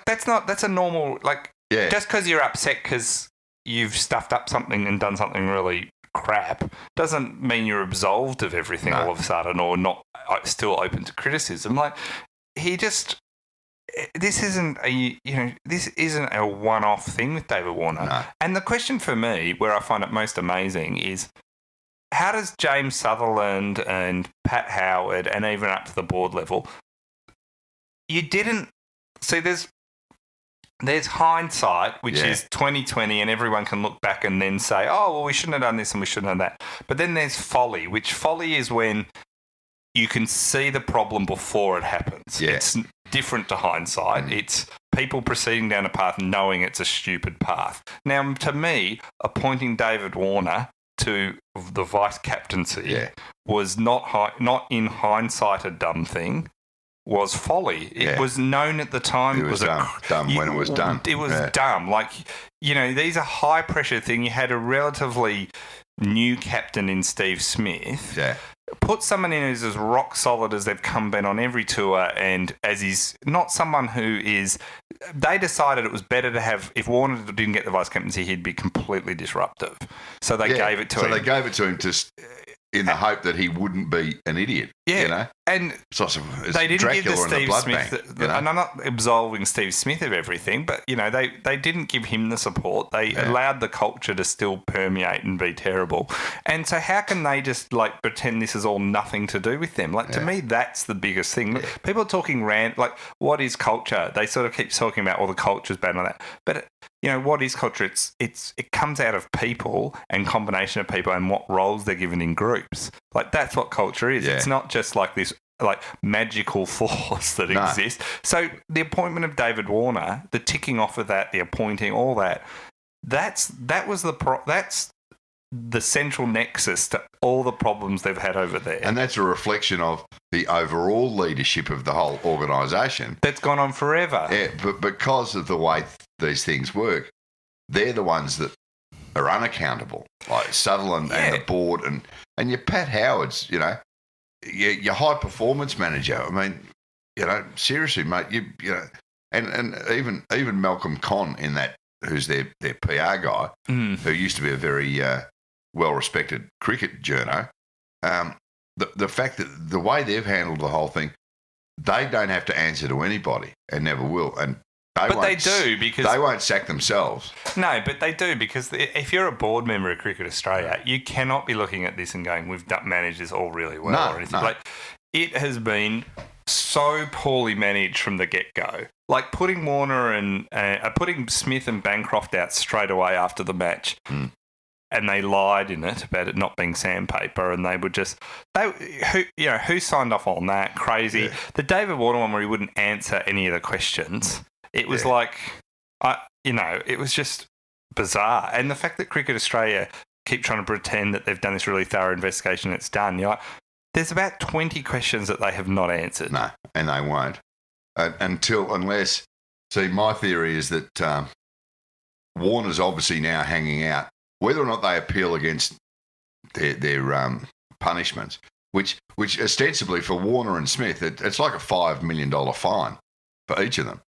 that's a normal, like, just because you're upset because you've stuffed up something and done something really crap doesn't mean you're absolved of everything all of a sudden or not still open to criticism. Like, this isn't a one-off thing with David Warner. No. And the question for me, where I find it most amazing, is how does James Sutherland and Pat Howard and even up to the board level, you didn't see there's hindsight, which is 2020, and everyone can look back and then say, oh, well, we shouldn't have done this and we shouldn't have done that. But then there's folly, which folly is when you can see the problem before it happens. Yeah. It's different to hindsight. It's people proceeding down a path knowing it's a stupid path. Now, to me, appointing David Warner to the vice captaincy was not in hindsight a dumb thing. Was folly. It was known at the time. It was dumb when it was done. It was dumb. Like, these are high pressure thing. You had a relatively new captain in Steve Smith. Yeah. Put someone in who's as rock solid as they've been on every tour, and as he's not someone who is. They decided it was better to have, if Warner didn't get the vice captaincy, he'd be completely disruptive. So they gave it to him. So they gave it to him in the hope that he wouldn't be an idiot. Yeah. And it's they didn't Dracula give the Steve blood Smith, bank, and I'm not absolving Steve Smith of everything, but, they didn't give him the support. They allowed the culture to still permeate and be terrible. And so how can they just, like, pretend this is all nothing to do with them? Like, to me, that's the biggest thing. Yeah. People are talking like, what is culture? They sort of keep talking about, the culture's bad and all that. But, what is culture? It comes out of people and combination of people and what roles they're given in groups. Like, that's what culture is. Yeah. It's not just like this, like, magical force that exists. So the appointment of David Warner, the ticking off of that, the appointing, all that, that's the central nexus to all the problems they've had over there. And that's a reflection of the overall leadership of the whole organisation. That's gone on forever. Yeah, but because of the way these things work, they're the ones that are unaccountable, like Sutherland and the board and your Pat Howards, your high performance manager. I mean, seriously, mate, and even Malcolm Conn in that, who's their PR guy, who used to be a very well-respected cricket journo. The fact that the way they've handled the whole thing, they don't have to answer to anybody and never will. And they do because they won't sack themselves. No, but they do because if you're a board member of Cricket Australia, you cannot be looking at this and going, "We've managed this all really well," or anything. Like, it has been so poorly managed from the get-go. Like, putting Warner and putting Smith and Bancroft out straight away after the match. And they lied in it about it not being sandpaper, and they were just who signed off on that? Crazy. Yeah. The David Warner one where he wouldn't answer any of the questions. It was like, it was just bizarre. And the fact that Cricket Australia keep trying to pretend that they've done this really thorough investigation and it's done, there's about 20 questions that they have not answered. No, and they won't unless. See, my theory is that Warner's obviously now hanging out. Whether or not they appeal against their punishments, which ostensibly for Warner and Smith, it's like a $5 million fine for each of them.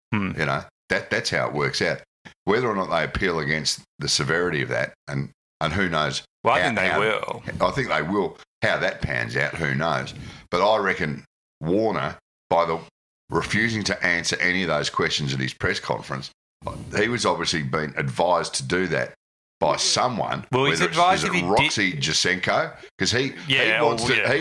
That's how it works out. Whether or not they appeal against the severity of that, and who knows? Well, I think they will. I think they will. How that pans out, who knows? But I reckon Warner, by the refusing to answer any of those questions at his press conference, he was obviously being advised to do that by someone. Well, he's advised if he Roxy Jasenko, because he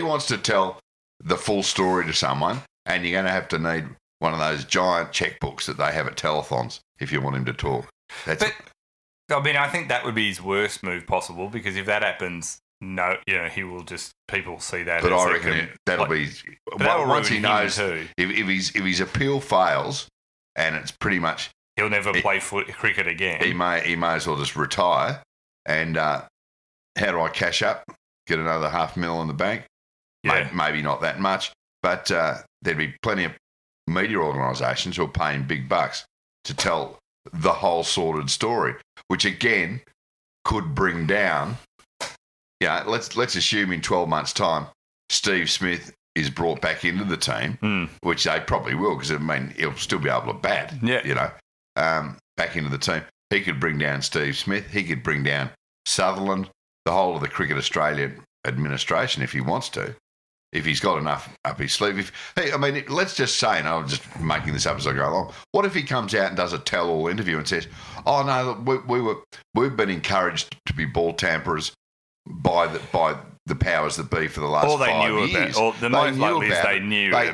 wants to tell the full story to someone, and you're going to have to need one of those giant checkbooks that they have at telethons if you want him to talk. I think that would be his worst move possible, because if that happens, he will just, people see that. But I reckon that'll be once he knows if his appeal fails, and it's pretty much he'll never play cricket again. He may as well just retire. And how do I cash up? Get another $500,000 in the bank? Yeah. Maybe not that much, but there'd be plenty of media organisations who are paying big bucks to tell the whole sordid story, which again could bring down. Let's assume in 12 months' time, Steve Smith is brought back into the team, which they probably will, because he'll still be able to bat. Yeah. Back into the team, he could bring down Steve Smith. He could bring down Sutherland, the whole of the Cricket Australia administration, if he wants to, if he's got enough up his sleeve. Let's just say, and I'm just making this up as I go along, what if he comes out and does a tell-all interview and says, "Oh no, we've been encouraged to be ball tamperers by the powers that be for the last 5 years."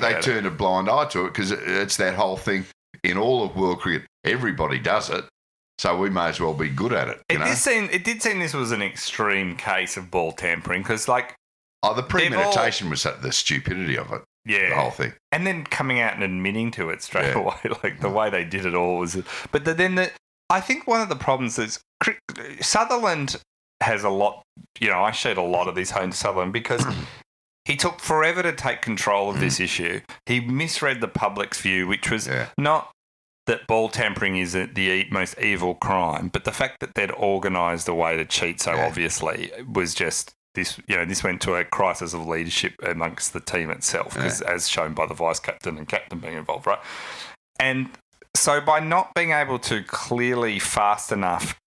They turned a blind eye to it, because it's that whole thing in all of world cricket. Everybody does it, so we may as well be good at it. It did seem this was an extreme case of ball tampering, because the premeditation was the stupidity of it. Yeah, the whole thing, and then coming out and admitting to it straight away, the way they did it all was. But I think one of the problems is Sutherland has a lot. I shared a lot of this home to Sutherland, because he took forever to take control of this issue. He misread the public's view, which was not that ball tampering is the most evil crime, but the fact that they'd organised a way to cheat so obviously was just this. This went to a crisis of leadership amongst the team itself, as shown by the vice captain and captain being involved, right? And so by not being able to clearly fast enough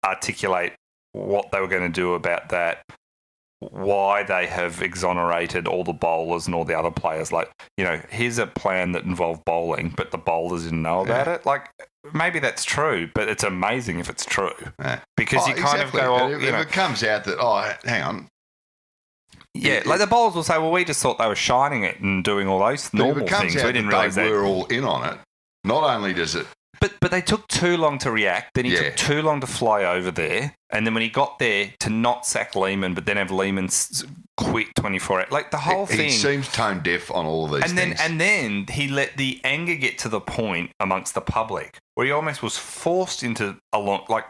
articulate what they were going to do about that, why they have exonerated all the bowlers and all the other players. Here's a plan that involved bowling, but the bowlers didn't know about it. Maybe that's true, but it's amazing if it's true. Yeah. Because you kind of go, if it comes out that, hang on. Yeah, the bowlers will say, well, we just thought they were shining it and doing all those normal things. We didn't realise they were all in on it. Not only does it... But they took too long to react. Then he took too long to fly over there. And then when he got there, to not sack Lehman, but then have Lehman quit 24 hours. The whole thing... He seems tone deaf on all of these things. And then he let the anger get to the point amongst the public where he almost was forced into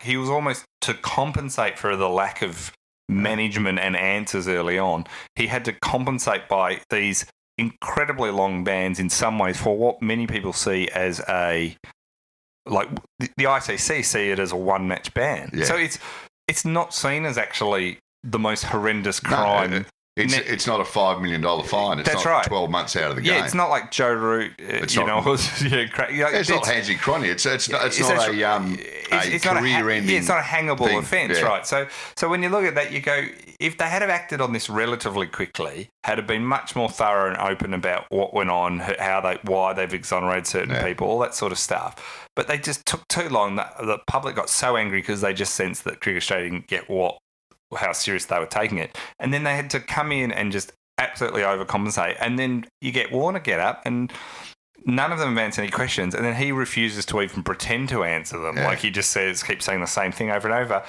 he was almost to compensate for the lack of management and answers early on. He had to compensate by these incredibly long bans in some ways for what many people see as a... the ICC see it as a one-match ban. Yeah. So it's not seen as actually the most horrendous crime. No, it's not a $5 million fine. It's That's not right. 12 months out of the game. Yeah, it's not like Joe Root. It's not Hansi Cronje. It's not a career-ending. It's not a hangable offence, yeah. right? So when you look at that, you go, if they had have acted on this relatively quickly, had have been much more thorough and open about what went on, why they've exonerated certain people, all that sort of stuff. But they just took too long. The public got so angry because they just sensed that Cricket Australia didn't get how serious they were taking it. And then they had to come in and just absolutely overcompensate. And then you get Warner get up and none of them have answered any questions. And then he refuses to even pretend to answer them. Yeah. He just keeps saying the same thing over and over.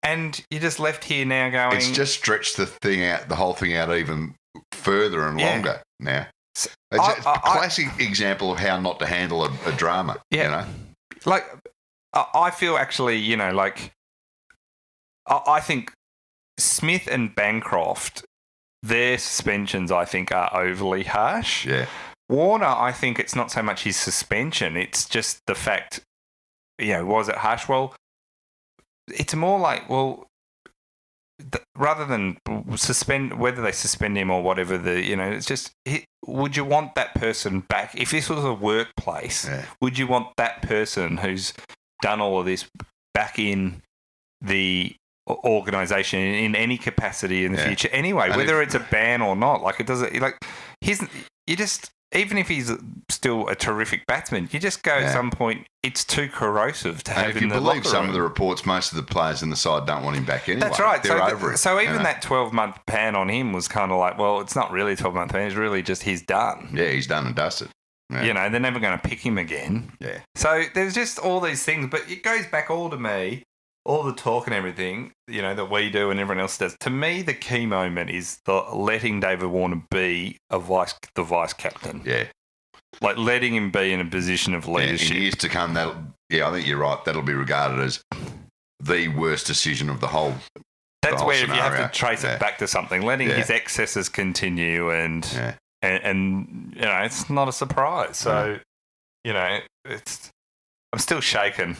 And you're just left here now going... It's just stretched the whole thing out even further and longer now. It's a classic example of how not to handle a drama. Yeah. I feel actually, I think Smith and Bancroft, their suspensions, I think, are overly harsh. Yeah. Warner, I think it's not so much his suspension, it's just the fact, was it harsh? Well, it's more rather than whether they suspend him or whatever, it's just, would you want that person back? If this was a workplace, would you want that person who's done all of this back in the organisation in any capacity in the future anyway, whether it's a ban or not? It doesn't, even if he's still a terrific batsman, you just go at some point, it's too corrosive to have in the locker room. If you believe some of the reports, most of the players in the side don't want him back anyway. That's right. They're over it. So even that 12-month ban on him was kind of like, well, it's not really a 12-month ban. It's really just he's done. Yeah, he's done and dusted. Yeah. They're never going to pick him again. Yeah. So there's just all these things, but it goes back all to me, all the talk and everything, that we do and everyone else does. To me, the key moment is letting David Warner be the vice captain. Yeah. Like letting him be in a position of leadership. In years to come, I think you're right. That'll be regarded as the worst decision of the whole. That's where scenario. if you have to trace it back to something, letting his excesses continue and it's not a surprise. So, I'm still shaken.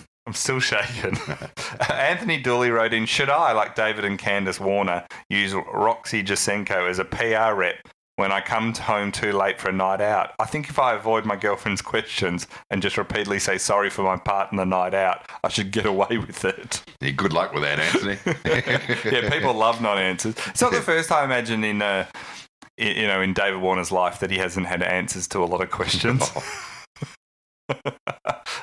Anthony Dooley wrote in, should I, like David and Candace Warner, use Roxy Jasenko as a PR rep when I come home too late for a night out? I think if I avoid my girlfriend's questions and just repeatedly say sorry for my part in the night out, I should get away with it. Yeah, good luck with that, Anthony. Yeah, people love non-answers. It's not the first time, I imagine, in David Warner's life that he hasn't had answers to a lot of questions.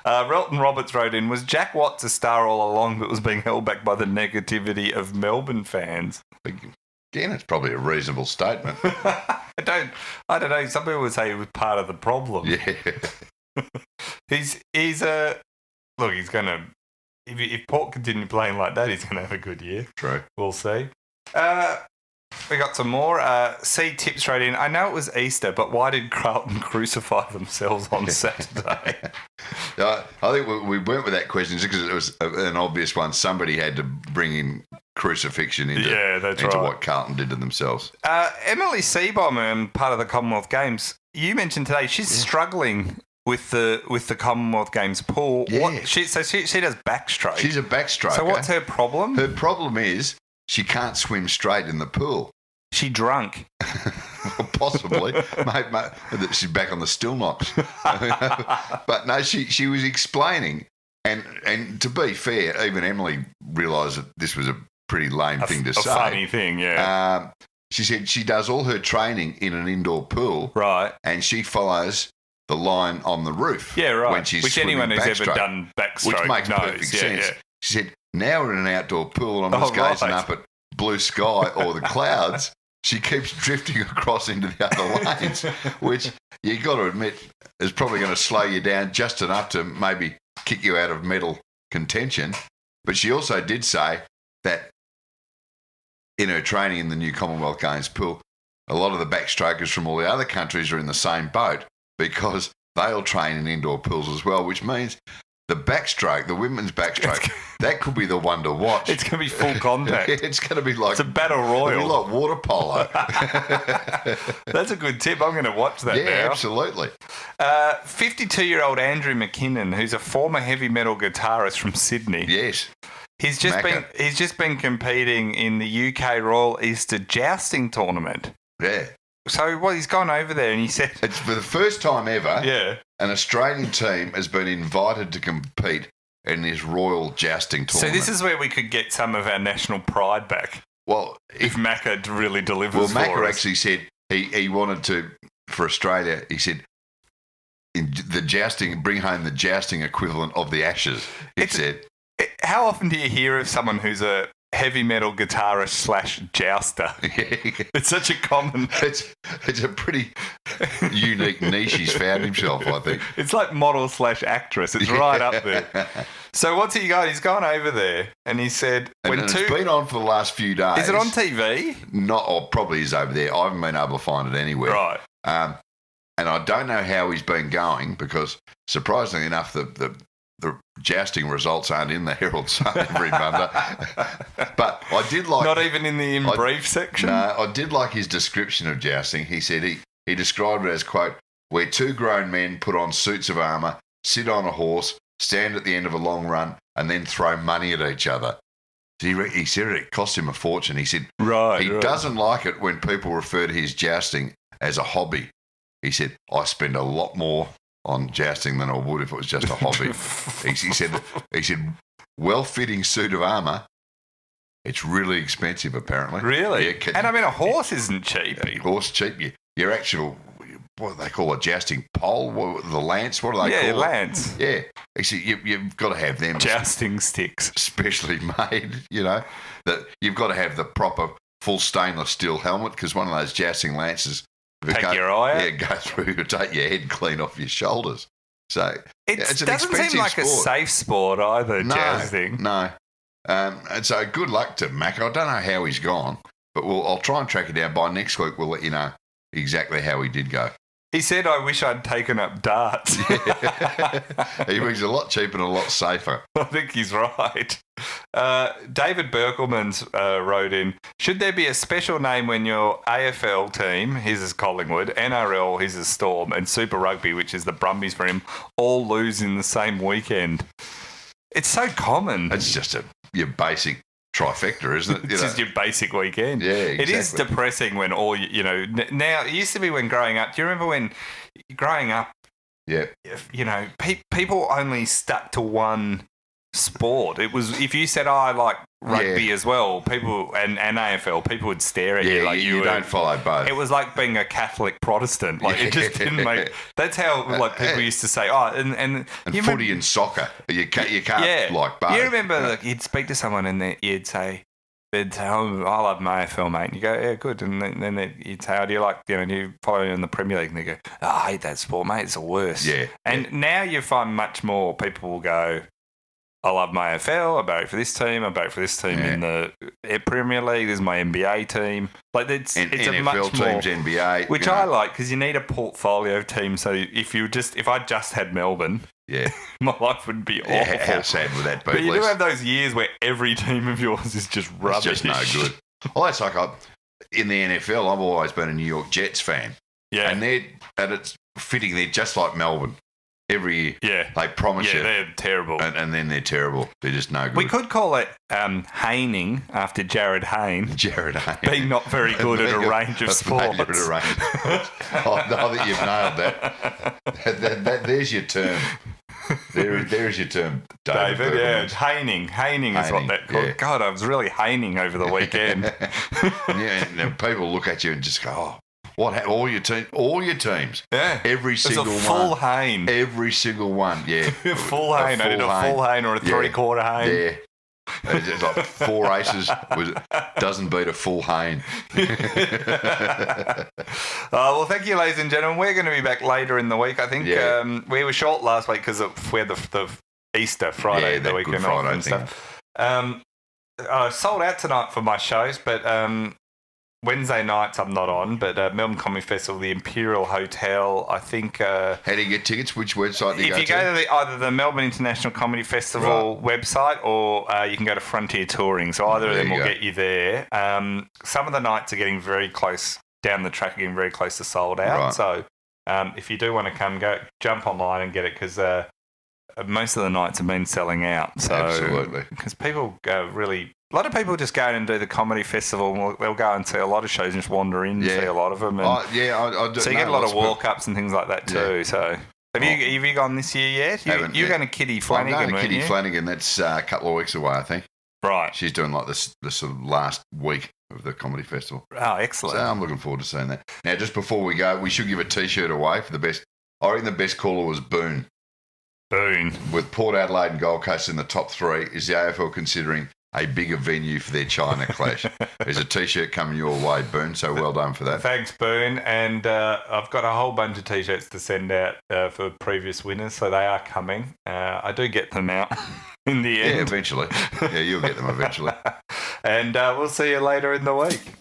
Relton Roberts wrote in, was Jack Watts a star all along but was being held back by the negativity of Melbourne fans? Again, it's probably a reasonable statement. I don't know. Some people would say he was part of the problem. Yeah. He's going to, if Port continue playing like that, he's going to have a good year. True. We'll see. We got some more. C Tips wrote in, I know it was Easter, but why did Carlton crucify themselves on Saturday? I think we went with that question because it was an obvious one. Somebody had to bring in crucifixion into what Carlton did to themselves. Emily Seabom, part of the Commonwealth Games, you mentioned today she's struggling with the Commonwealth Games pool. Yeah. She does backstroke. She's a backstroker. So what's her problem? Her problem is she can't swim straight in the pool. She drunk. Well, possibly. Mate, she's back on the still knocks. But no, she was explaining, and to be fair, even Emily realised that this was a pretty lame thing to say. A funny thing, yeah. She said she does all her training in an indoor pool. Right. And she follows the line on the roof. Yeah, right. When she's which anyone who's backstroke, ever done backstroke which makes knows. perfect sense. Yeah. She said, now we're in an outdoor pool and I'm just gazing up at blue sky or the clouds. She keeps drifting across into the other lanes, which you got to admit is probably going to slow you down just enough to maybe kick you out of medal contention. But she also did say that in her training in the new Commonwealth Games pool, a lot of the backstrokers from all the other countries are in the same boat because they all train in indoor pools as well, which means the backstroke, the women's backstroke, that could be the one to watch. It's going to be full contact. It's going to be like... It's a battle royal. It'll be like water polo. That's a good tip. I'm going to watch that now. Yeah, absolutely. 52-year-old Andrew McKinnon, who's a former heavy metal guitarist from Sydney. Yes. He's just been competing in the UK Royal Easter Jousting Tournament. Yeah. So, he's gone over there and he said... It's for the first time ever, an Australian team has been invited to compete in this Royal Jousting Tournament. So this is where we could get some of our national pride back. Well... If Macca really delivers for us. Well, Macca actually said he wanted to, for Australia, he said, in the jousting, bring home the jousting equivalent of the Ashes, he said. How often do you hear of someone who's a heavy metal guitarist / jouster? It's such a common... It's a pretty unique niche he's found himself, I think. It's like model / actress. It's right up there. So what's he got? He's gone over there and he said... It's been on for the last few days. Is it on TV? Not, or probably is over there. I haven't been able to find it anywhere. Right. And I don't know how he's been going because, surprisingly enough, the jousting results aren't in the Herald Sun every Monday. But I did like... Not even in the brief section? No, I did like his description of jousting. He said he described it as, quote, where two grown men put on suits of armour, sit on a horse, stand at the end of a long run, and then throw money at each other. He said it cost him a fortune. He said he doesn't like it when people refer to his jousting as a hobby. He said, I spend a lot more on jousting than I would if it was just a hobby. he said, well-fitting suit of armour, it's really expensive apparently. Really? Yeah, and I mean, a horse isn't cheap. A horse cheap. Your actual what do they call it, jousting pole, the lance, what do they call it? Yeah, lance. Yeah. Actually, you've got to have them. Jousting sticks. Specially made, that you've got to have the proper full stainless steel helmet because one of those jousting lances... Take your eye out? Yeah, go through, take your head clean off your shoulders. So it's an doesn't expensive seem like sport. a safe sport either, jousting. No. And so good luck to Mac. I don't know how he's gone, but I'll try and track it down. By next week, we'll let you know exactly how he did go. He said, I wish I'd taken up darts. He was a lot cheaper and a lot safer. I think he's right. David Berkelman's wrote in, should there be a special name when your AFL team, his is Collingwood, NRL, his is Storm, and Super Rugby, which is the Brumbies for him, all lose in the same weekend? It's so common. It's just your basic trifecta, isn't it? It's just your basic weekend. Yeah, exactly. It is depressing when all, now it used to be when growing up. Do you remember when growing up, yeah, people only stuck to one sport? It was, if you said, I like rugby as well, people and AFL, people would stare at you like you don't follow both. It was like being a Catholic Protestant. Like it just didn't make. That's how people used to say. Oh, and footy and soccer, you can't like both. You remember you'd speak to someone and you'd say. They'd say, oh, I love my AFL, mate. And you go, yeah, good. And then you'd say, how do you like, do you follow in the Premier League? And they go, oh, I hate that sport, mate. It's the worst. Yeah. And now you find much more people will go, I love my AFL. I vote for this team. I vote for this team in the Premier League. This is my NBA team. Like it's NFL a much more, teams, NBA, which I like because you need a portfolio of teams. So if I just had Melbourne, my life would be awful. How sad would that be? But you do have those years where every team of yours is just rubbish. It's just no good. Well, that's like in the NFL. I've always been a New York Jets fan. Yeah, and it's fitting. They're just like Melbourne. Every year, they promise you. Yeah, they're terrible. And then they're terrible. They're just no good. We could call it Hayning after Jared Hayne. Jared Hayne. Being not very good at a range of sports. I think you've nailed that. There's your term. There's your term, David. Yeah, Hayning is what that called. Yeah. God, I was really Hayning over the weekend. And people look at you and just go, oh. What? All your teams. Yeah. Every single one. It's a full Hayne. Every single one. Yeah. Full Hayne. I did a full Hayne or a three-quarter Hayne. Yeah. It's like 4 aces doesn't beat a full Hayne. Well, thank you, ladies and gentlemen. We're going to be back later in the week. I think we were short last week because we had the Easter Friday, the weekend off and stuff. Sold out tonight for my shows, but Wednesday nights I'm not on, but Melbourne Comedy Festival, the Imperial Hotel, I think... how do you get tickets? Which website do you go to? If you go to either the Melbourne International Comedy Festival website or you can go to Frontier Touring, so either of them will get you there. Some of the nights are getting very close, down the track, getting very close to sold out. Right. So if you do want to come, jump online and get it because most of the nights have been selling out. So, absolutely. Because people really... A lot of people just go and do the comedy festival and they'll go and see a lot of shows and just wander in and see a lot of them. And I do. So you get a lot of walk-ups and things like that too. Yeah. So have you gone this year yet? You're going to Kitty Flanagan, I'm going to Kitty Flanagan. That's a couple of weeks away, I think. Right. She's doing like this sort of last week of the comedy festival. Oh, excellent. So I'm looking forward to seeing that. Now, just before we go, we should give a T-shirt away for the best. I reckon the best caller was Boone. With Port Adelaide and Gold Coast in the top 3, is the AFL considering a bigger venue for their China clash? There's a T-shirt coming your way, Boone, so well done for that. Thanks, Boone. And I've got a whole bunch of T-shirts to send out for previous winners, so they are coming. I do get them out in the end. Yeah, eventually. Yeah, you'll get them eventually. And we'll see you later in the week.